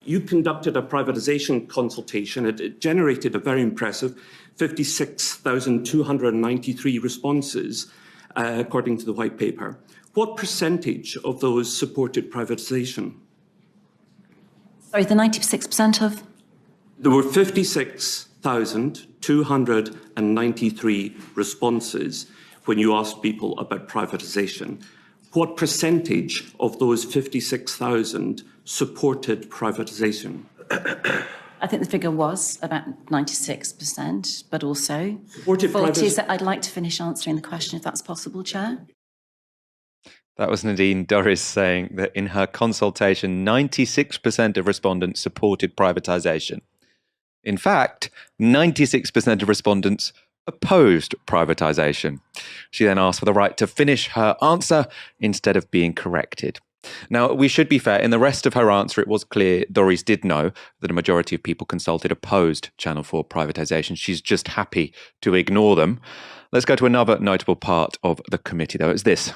You conducted a privatisation consultation. It generated a very impressive 56,293 responses, according to the white paper. What percentage of those supported privatisation? Sorry, the 96% of? There were 56,293 responses when you asked people about privatisation. What percentage of those 56,000 supported privatisation? I think the figure was about 96%, but also supported 40s. I'd like to finish answering the question, if that's possible, Chair. That was Nadine Dorries saying that in her consultation, 96% of respondents supported privatisation. In fact, 96% of respondents opposed privatisation. She then asked for the right to finish her answer instead of being corrected. Now, we should be fair. In the rest of her answer, it was clear Dorries did know that a majority of people consulted opposed Channel 4 privatisation. She's just happy to ignore them. Let's go to another notable part of the committee, though. It's this.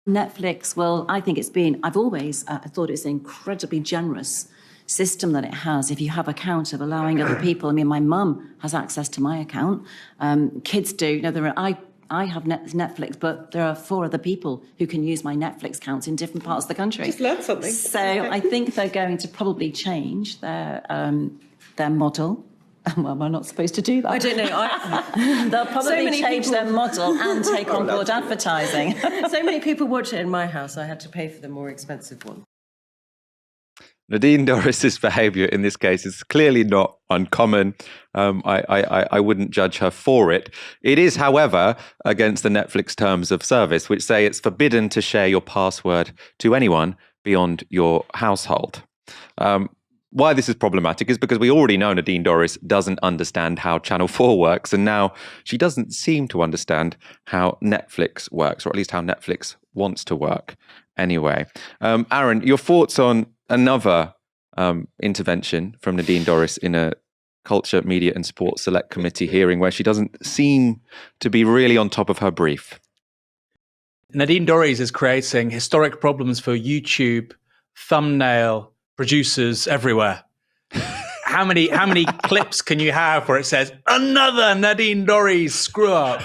Netflix, well, I think I've always thought it's an incredibly generous system that it has. If you have account of allowing other people, I mean, my mum has access to my account. Kids do. I have Netflix, but there are 4 other people who can use my Netflix accounts in different parts of the country. Just learned something. So I think they're going to probably change their model. Well, we're not supposed to do that. I don't know. They'll probably change their model and take on board advertising. So many people watch it in my house, I had to pay for the more expensive one. Nadine Dorries' behaviour in this case is clearly not uncommon. I wouldn't judge her for it. It is, however, against the Netflix terms of service, which say it's forbidden to share your password to anyone beyond your household. Why this is problematic is because we already know Nadine Dorries doesn't understand how Channel 4 works, and now she doesn't seem to understand how Netflix works, or at least how Netflix wants to work anyway. Aaron, your thoughts on another intervention from Nadine Dorries in a Culture, Media and Sport Select Committee hearing where she doesn't seem to be really on top of her brief? Nadine Dorries is creating historic problems for YouTube thumbnail producers everywhere. How many clips can you have where it says another Nadine Dorries screw up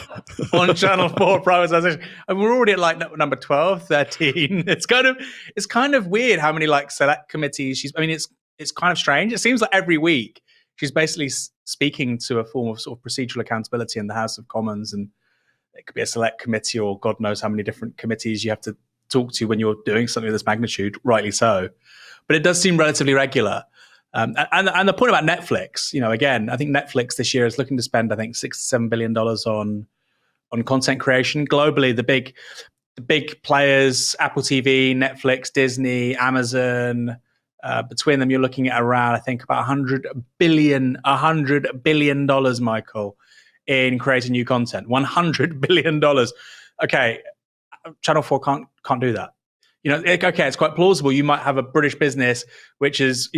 on Channel 4 privatisation? And we're already at like number 12, 13. It's kind of weird how many like select committees it's kind of strange. It seems like every week she's basically speaking to a form of sort of procedural accountability in the House of Commons, and it could be a select committee or God knows how many different committees you have to talk to when you're doing something of this magnitude, rightly so. But it does seem relatively regular. And the point about Netflix, again, I think Netflix this year is looking to spend, $6 to $7 billion on content creation globally. The big players, Apple TV, Netflix, Disney, Amazon, between them, you're looking at around, I think, about $100 billion, Michael, in creating new content. $100 billion. Okay, Channel 4 can't do that. Okay, it's quite plausible. You might have a British business which is,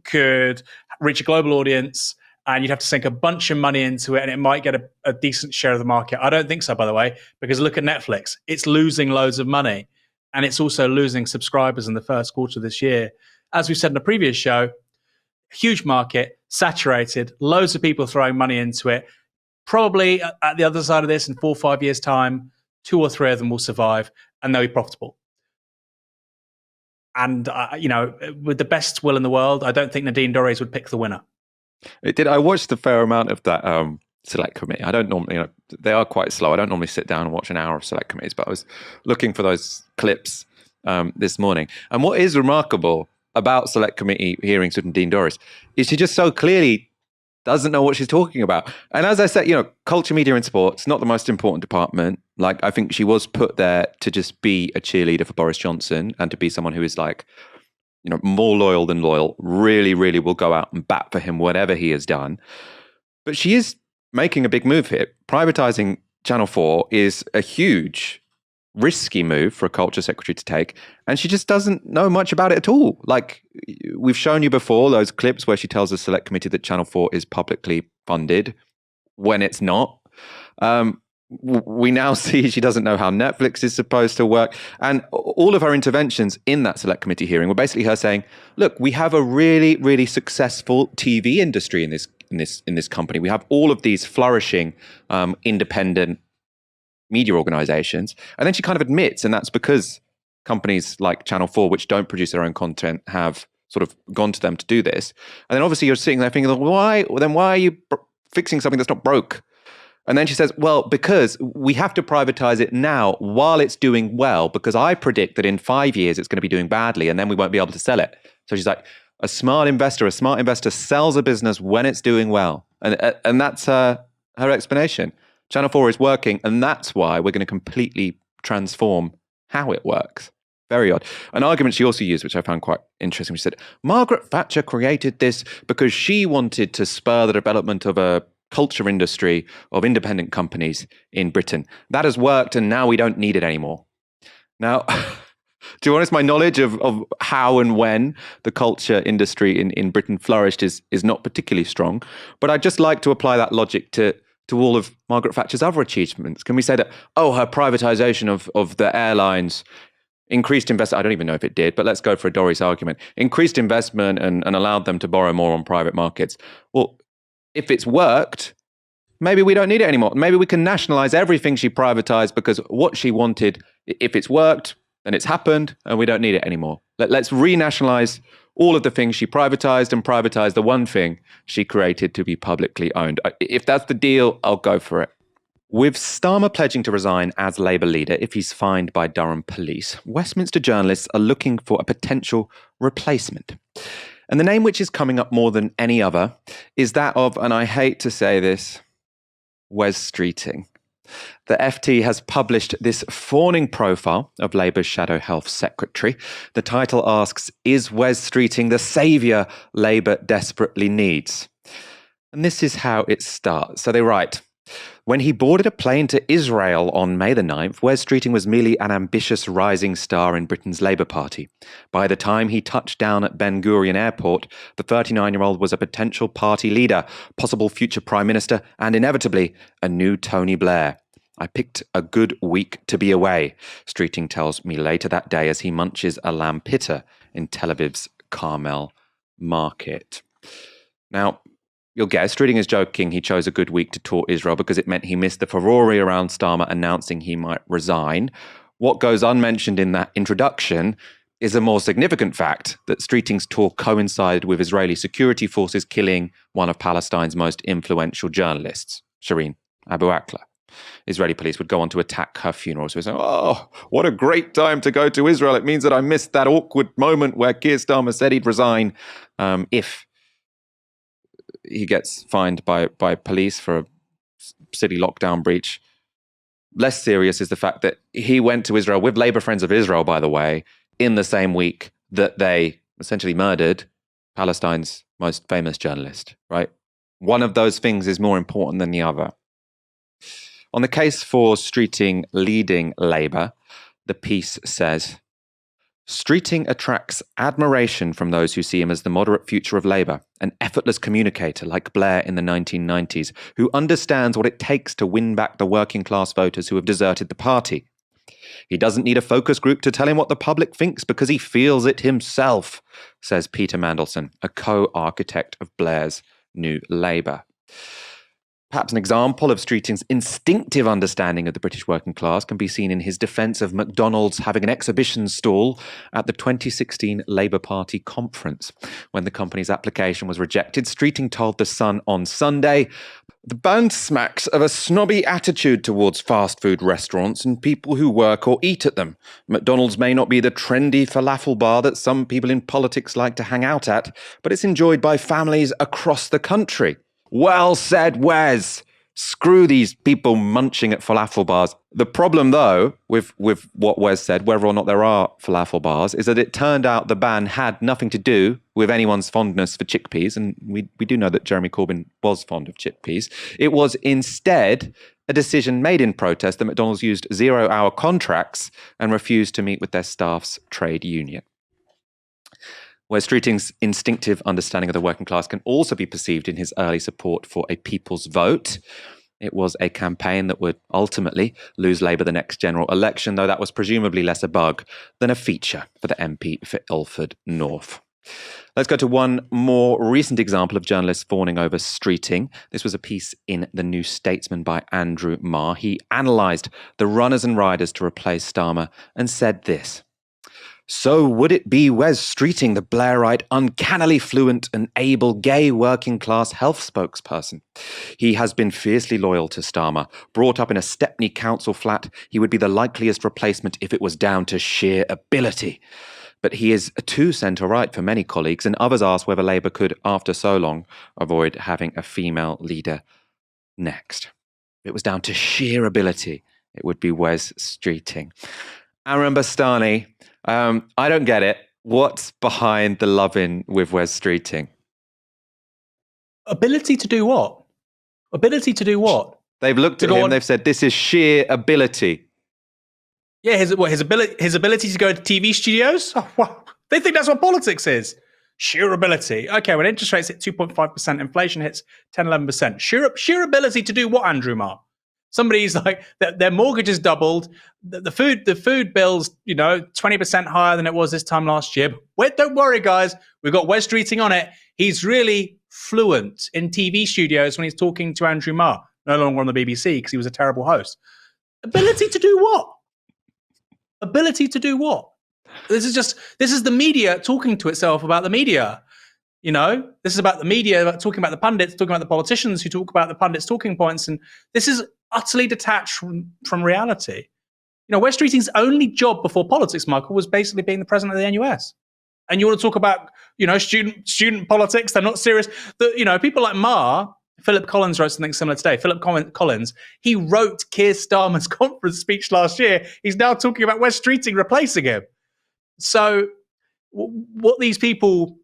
could reach a global audience, and you'd have to sink a bunch of money into it, and it might get a decent share of the market. I don't think so, by the way, because look at Netflix. It's losing loads of money, and it's also losing subscribers in the first quarter of this year. As we said in the previous show, huge market, saturated, loads of people throwing money into it. Probably at the other side of this, in 4 or 5 years' time, 2 or 3 of them will survive, and they'll be profitable. And, with the best will in the world, I don't think Nadine Dorries would pick the winner. I watched a fair amount of that select committee. I don't normally, they are quite slow. I don't normally sit down and watch an hour of select committees, but I was looking for those clips this morning. And what is remarkable about select committee hearings with Nadine Dorries is she just so clearly doesn't know what she's talking about. And as I said, culture, media and sports, not the most important department. Like, I think she was put there to just be a cheerleader for Boris Johnson and to be someone who is like, more loyal than loyal, really, really will go out and bat for him, whatever he has done. But she is making a big move here. Privatizing Channel 4 is a huge, risky move for a culture secretary to take. And she just doesn't know much about it at all. Like, we've shown you before, those clips where she tells the select committee that Channel 4 is publicly funded when it's not. We now see she doesn't know how Netflix is supposed to work. And all of her interventions in that select committee hearing were basically her saying, look, we have a really, really successful TV industry in this company. We have all of these flourishing independent media organizations. And then she kind of admits, and that's because companies like Channel 4, which don't produce their own content, have sort of gone to them to do this. And then obviously you're sitting there thinking, why are you fixing something that's not broke? And then she says, well, because we have to privatize it now while it's doing well, because I predict that in 5 years it's going to be doing badly and then we won't be able to sell it. So she's like, a smart investor sells a business when it's doing well. And that's her explanation. Channel 4 is working, and that's why we're going to completely transform how it works. Very odd. An argument she also used, which I found quite interesting, she said, Margaret Thatcher created this because she wanted to spur the development of a culture industry of independent companies in Britain. That has worked, and now we don't need it anymore. Now, to be honest, my knowledge of how and when the culture industry in Britain flourished is not particularly strong, but I'd just like to apply that logic to all of Margaret Thatcher's other achievements. Can we say that, her privatization of the airlines increased investment? I don't even know if it did, but let's go for a Dorries argument. Increased investment and allowed them to borrow more on private markets. Well, if it's worked, maybe we don't need it anymore. Maybe we can nationalize everything she privatized, because what she wanted, if it's worked, then it's happened and we don't need it anymore. Let's renationalize all of the things she privatized and privatize the one thing she created to be publicly owned. If that's the deal, I'll go for it. With Starmer pledging to resign as Labour leader if he's fined by Durham police, Westminster journalists are looking for a potential replacement. And the name which is coming up more than any other is that of, and I hate to say this, Wes Streeting. The FT has published this fawning profile of Labour's Shadow Health Secretary. The title asks, is Wes Streeting the saviour Labour desperately needs? And this is how it starts. So they write, when he boarded a plane to Israel on May the 9th, Wes Streeting was merely an ambitious rising star in Britain's Labour Party. By the time he touched down at Ben Gurion Airport, the 39-year-old was a potential party leader, possible future Prime Minister, and inevitably a new Tony Blair. I picked a good week to be away, Streeting tells me later that day as he munches a lamb pitta in Tel Aviv's Carmel market. Now, you'll guess, Streeting is joking he chose a good week to tour Israel because it meant he missed the furore around Starmer announcing he might resign. What goes unmentioned in that introduction is a more significant fact that Streeting's tour coincided with Israeli security forces killing one of Palestine's most influential journalists, Shireen Abu Akleh. Israeli police would go on to attack her funeral. So we say, oh, what a great time to go to Israel. It means that I missed that awkward moment where Keir Starmer said he'd resign if he gets fined by police for a city lockdown breach. Less serious is the fact that he went to Israel with Labour Friends of Israel, by the way, in the same week that they essentially murdered Palestine's most famous journalist, right? One of those things is more important than the other. On the case for Streeting leading Labour, the piece says, Streeting attracts admiration from those who see him as the moderate future of Labour, an effortless communicator like Blair in the 1990s, who understands what it takes to win back the working class voters who have deserted the party. He doesn't need a focus group to tell him what the public thinks because he feels it himself, says Peter Mandelson, a co-architect of Blair's New Labour. Perhaps an example of Streeting's instinctive understanding of the British working class can be seen in his defence of McDonald's having an exhibition stall at the 2016 Labour Party conference. When the company's application was rejected, Streeting told The Sun on Sunday, the band smacks of a snobby attitude towards fast food restaurants and people who work or eat at them. McDonald's may not be the trendy falafel bar that some people in politics like to hang out at, but it's enjoyed by families across the country. Well said, Wes. Screw these people munching at falafel bars. The problem, though, with what Wes said, whether or not there are falafel bars, is that it turned out the ban had nothing to do with anyone's fondness for chickpeas. And we do know that Jeremy Corbyn was fond of chickpeas. It was instead a decision made in protest that McDonald's used 0-hour contracts and refused to meet with their staff's trade union. Wes Streeting's instinctive understanding of the working class can also be perceived in his early support for a people's vote. It was a campaign that would ultimately lose Labour the next general election, though that was presumably less a bug than a feature for the MP for Ilford North. Let's go to one more recent example of journalists fawning over Streeting. This was a piece in The New Statesman by Andrew Marr. He analysed the runners and riders to replace Starmer and said this: "So would it be Wes Streeting, the Blairite, uncannily fluent and able gay working-class health spokesperson? He has been fiercely loyal to Starmer. Brought up in a Stepney council flat, he would be the likeliest replacement if it was down to sheer ability. But he is too centre-right for many colleagues, and others ask whether Labour could, after so long, avoid having a female leader next. If it was down to sheer ability, it would be Wes Streeting." Aaron Bastani, I don't get it. What's behind the loving with Wes Streeting? Ability to do what? Ability to do what? They've looked at him, they've said, this is sheer ability. Yeah, his ability to go to TV studios? Oh, wow. They think that's what politics is. Sheer ability. Okay, when interest rates hit 2.5%, inflation hits 10, 11%. Sheer ability to do what, Andrew Marr? Somebody's like, their mortgage has doubled. The food bill's, 20% higher than it was this time last year. But don't worry, guys. We've got Wes Streeting on it. He's really fluent in TV studios when he's talking to Andrew Marr. No longer on the BBC because he was a terrible host. Ability to do what? Ability to do what? This is the media talking to itself about the media. This is about the media, about talking about the pundits, talking about the politicians who talk about the pundits' talking points. And this is utterly detached from reality. Wes Streeting's only job before politics, Michael, was basically being the president of the NUS. And you want to talk about, student politics? They're not serious. People like Marr, Philip Collins wrote something similar today. Philip Collins, he wrote Keir Starmer's conference speech last year. He's now talking about Wes Streeting replacing him. So what these people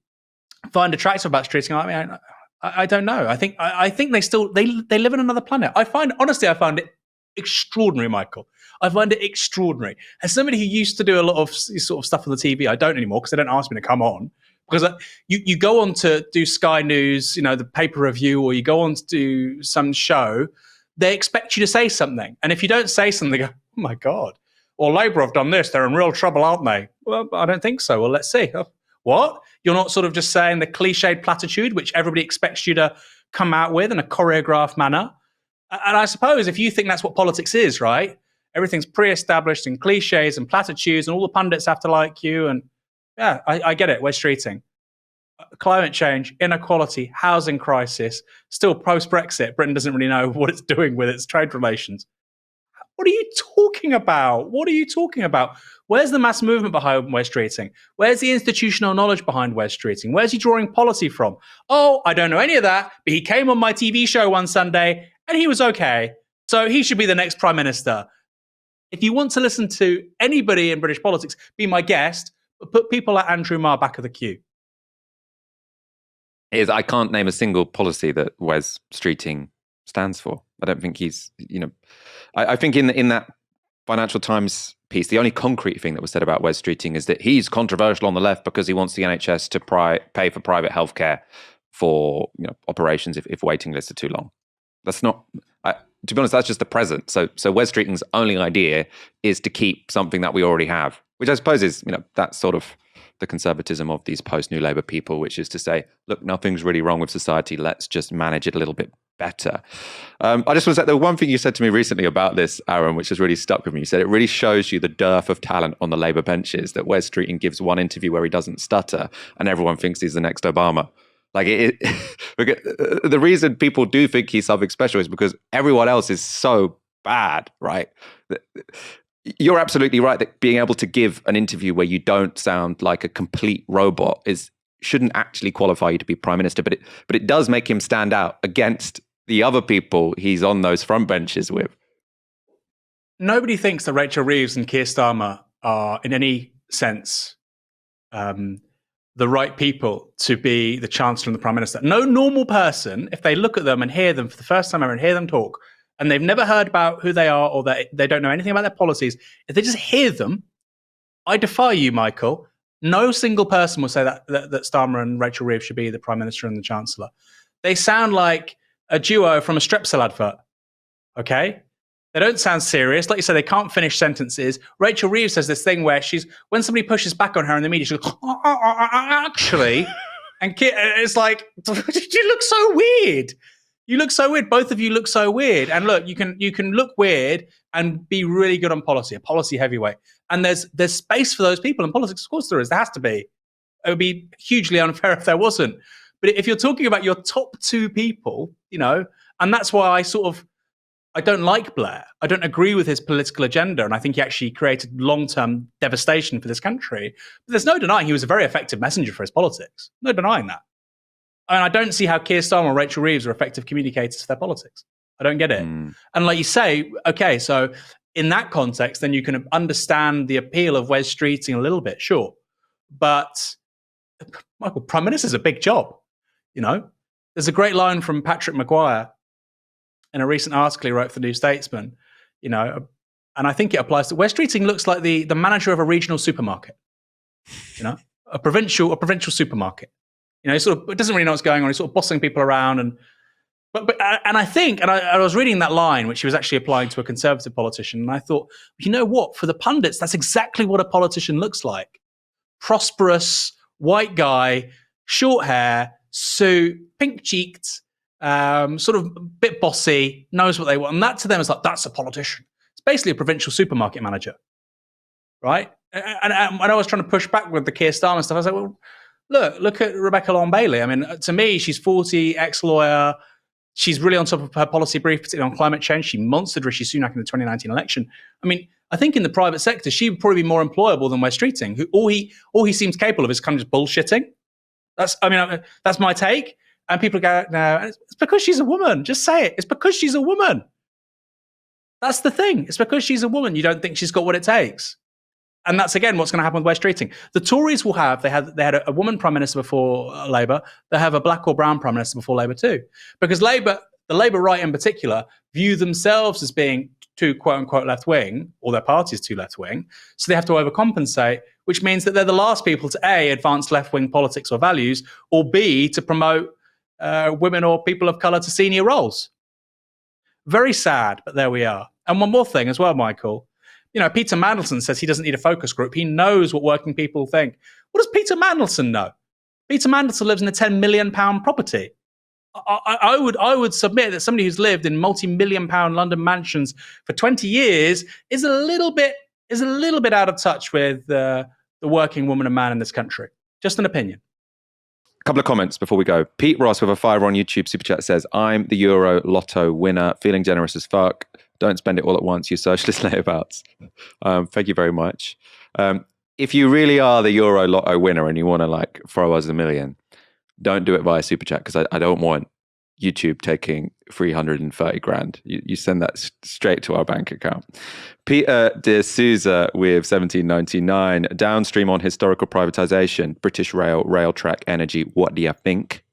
find attractive about Streeting, I don't know. I think they live in another planet. I find it extraordinary, Michael. I find it extraordinary. As somebody who used to do a lot of sort of stuff on the TV, I don't anymore because they don't ask me to come on. Because you go on to do Sky News, the paper review, or you go on to do some show, they expect you to say something. And if you don't say something, they go, "Oh my God, well, Labour have done this. They're in real trouble, aren't they?" Well, I don't think so. Well, let's see. What? You're not sort of just saying the cliched platitude, which everybody expects you to come out with in a choreographed manner. And I suppose if you think that's what politics is, right? Everything's pre-established in cliches and platitudes and all the pundits have to like you. And yeah, I get it. Wes Streeting. Climate change, inequality, housing crisis, still post-Brexit. Britain doesn't really know what it's doing with its trade relations. What are you talking about? What are you talking about? Where's the mass movement behind Wes Streeting? Where's the institutional knowledge behind Wes Streeting? Where's he drawing policy from? Oh, I don't know any of that, but he came on my TV show one Sunday and he was okay. So he should be the next prime minister. If you want to listen to anybody in British politics, be my guest, but put people like Andrew Marr back of the queue. I can't name a single policy that Wes Streeting stands for. I don't think he's, I think in that Financial Times piece, the only concrete thing that was said about Wes Streeting is that he's controversial on the left because he wants the NHS to pay for private healthcare for operations if waiting lists are too long. That's not, to be honest, that's just the present. So Wes Streeting's only idea is to keep something that we already have, which I suppose is, that's sort of the conservatism of these post-New Labour people, which is to say, look, nothing's really wrong with society. Let's just manage it a little bit better. I just want to say, the one thing you said to me recently about this, Aaron, which has really stuck with me, you said it really shows you the dearth of talent on the Labour benches, that Wes Streeting gives one interview where he doesn't stutter and everyone thinks he's the next Obama. The reason people do think he's something special is because everyone else is so bad, right? You're absolutely right that being able to give an interview where you don't sound like a complete robot is shouldn't actually qualify you to be prime minister, but it does make him stand out against the other people he's on those front benches with. Nobody thinks that Rachel Reeves and Keir Starmer are in any sense the right people to be the Chancellor and the Prime Minister. No normal person, if they look at them and hear them for the first time ever and hear them talk, and they've never heard about who they are or that they don't know anything about their policies, if they just hear them, I defy you, Michael, no single person will say that Starmer and Rachel Reeves should be the Prime Minister and the Chancellor. They sound like a duo from a Strepsil advert, okay? They don't sound serious. Like you said, they can't finish sentences. Rachel Reeves has this thing where when somebody pushes back on her in the media, she goes, actually, and it's like, you look so weird. You look so weird. Both of you look so weird. And look, you can look weird and be really good on policy, a policy heavyweight. And there's space for those people in politics. Of course there is. There has to be. It would be hugely unfair if there wasn't. But if you're talking about your top two people, and that's why I don't like Blair. I don't agree with his political agenda, and I think he actually created long-term devastation for this country. But there's no denying he was a very effective messenger for his politics. No denying that. And I don't see how Keir Starmer or Rachel Reeves are effective communicators for their politics. I don't get it. And like you say, okay, so in that context, then you can understand the appeal of Wes Streeting a little bit, sure. But, Michael, Prime Minister's a big job, There's a great line from Patrick Maguire in a recent article he wrote for the New Statesman, and I think it applies to Wes Streeting. Looks like the manager of a regional supermarket, a provincial supermarket. He it doesn't really know what's going on. He's sort of bossing people around, I was reading that line, which he was actually applying to a Conservative politician, and I thought, you know what? For the pundits, that's exactly what a politician looks like: prosperous white guy, short hair, suit, pink cheeked. Sort of a bit bossy, knows what they want. And that to them is like, that's a politician. It's basically a provincial supermarket manager, right? And I was trying to push back with the Keir Starmer stuff. I was like, well, look at Rebecca Long-Bailey. I mean, to me, she's 40, ex-lawyer. She's really on top of her policy brief, particularly on climate change. She monstered Rishi Sunak in the 2019 election. I mean, I think in the private sector, she would probably be more employable than Wes Streeting, who all he seems capable of is kind of just bullshitting. That's my take. And people go, no, it's because she's a woman. Just say it. It's because she's a woman. That's the thing. It's because she's a woman. You don't think she's got what it takes. And that's, again, what's going to happen with Wes Streeting. The Tories will have, they had a woman Prime Minister before Labour. They have a black or brown Prime Minister before Labour too. Because the Labour right in particular, view themselves as being too quote-unquote left-wing, or their party is too left-wing. So they have to overcompensate, which means that they're the last people to A, advance left-wing politics or values, or B, to promote women or people of colour to senior roles. Very sad, but there we are. And one more thing as well, Michael. Peter Mandelson says he doesn't need a focus group. He knows what working people think. What does Peter Mandelson know? Peter Mandelson lives in a £10 million property. I would submit that somebody who's lived in multi-million-pound London mansions for 20 years is a little bit out of touch with the working woman and man in this country. Just an opinion. Couple of comments before we go. Pete Ross with a $5 on YouTube super chat says, I'm the Euro Lotto winner, feeling generous as fuck. Don't spend it all at once, you socialist layabouts. Thank you very much. If you really are the Euro Lotto winner and you want to throw us $1 million, don't do it via super chat, because I don't want YouTube taking 330 grand. You send that straight to our bank account. Peter De Souza with 1799. Downstream on historical privatization, British Rail Track Energy. What do you think?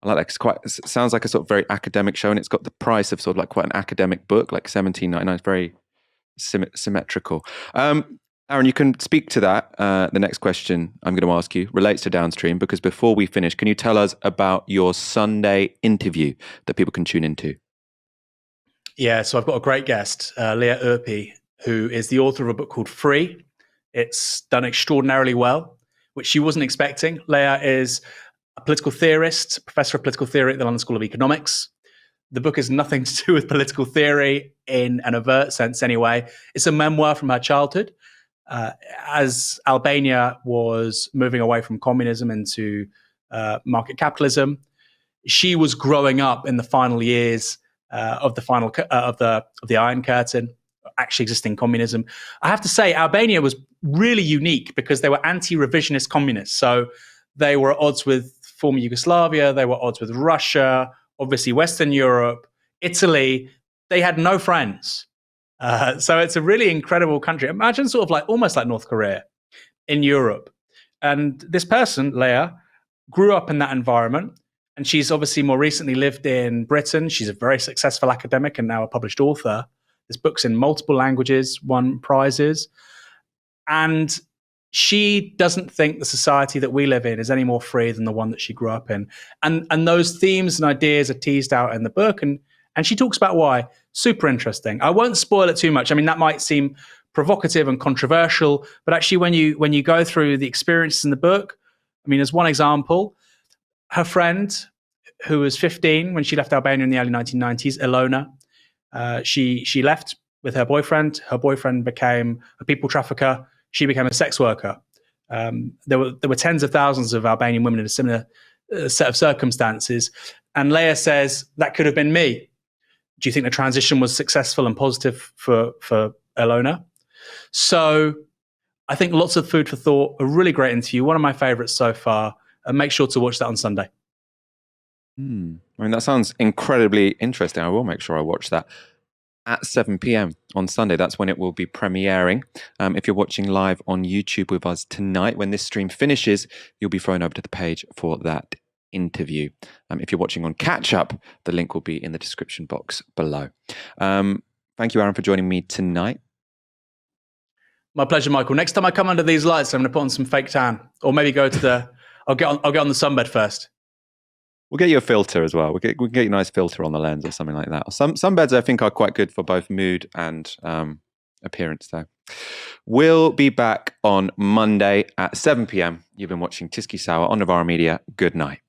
I like that. It sounds like a sort of very academic show, and it's got the price of sort of quite an academic book, like $17.99. It's very symmetrical. Aaron, you can speak to that. The next question I'm going to ask you relates to Downstream, because before we finish, can you tell us about your Sunday interview that people can tune into? Yeah, so I've got a great guest, Leah Urpi, who is the author of a book called Free. It's done extraordinarily well, which she wasn't expecting. Leah is a political theorist, professor of political theory at the London School of Economics. The book has nothing to do with political theory in an overt sense anyway. It's a memoir from her childhood. As Albania was moving away from communism into market capitalism, she was growing up in the final years of the Iron Curtain, actually existing communism. I have to say, Albania was really unique because they were anti-revisionist communists. So They were at odds with former Yugoslavia. They were at odds with Russia, obviously Western Europe, Italy. They had no friends. So it's a really incredible country. Imagine sort of like almost like North Korea in Europe. And this person, Leah, grew up in that environment. And she's obviously more recently lived in Britain. She's a very successful academic and now a published author. There's books in multiple languages, won prizes. And she doesn't think the society that we live in is any more free than the one that she grew up in. And those themes and ideas are teased out in the book. And she talks about why. Super interesting. I won't spoil it too much. I mean, that might seem provocative and controversial, but actually when you go through the experiences in the book, I mean, as one example, her friend, who was 15 when she left Albania in the early 1990s, Ilona, she left with her boyfriend. Her boyfriend became a people trafficker. She became a sex worker. There were tens of thousands of Albanian women in a similar set of circumstances. And Leah says, that could have been me. Do you think the transition was successful and positive for Ilona? So I think lots of food for thought, a really great interview, one of my favorites so far. And make sure to watch that on Sunday. I mean, that sounds incredibly interesting. I will make sure I watch that at 7 p.m. on Sunday. That's when it will be premiering. If you're watching live on YouTube with us tonight, when this stream finishes, you'll be thrown over to the page for that interview. If you're watching on catch up, the link will be in the description box below. Thank you, Aaron, for joining me tonight. My pleasure, Michael. Next time I come under these lights, I'm going to put on some fake tan, or maybe go to the. I'll get on the sunbed first. We'll get you a filter as well. We'll get you a nice filter on the lens or something like that. Some beds I think are quite good for both mood and appearance, though. We'll be back on Monday at 7 p.m. You've been watching Tysky Sour on Novara Media. Good night.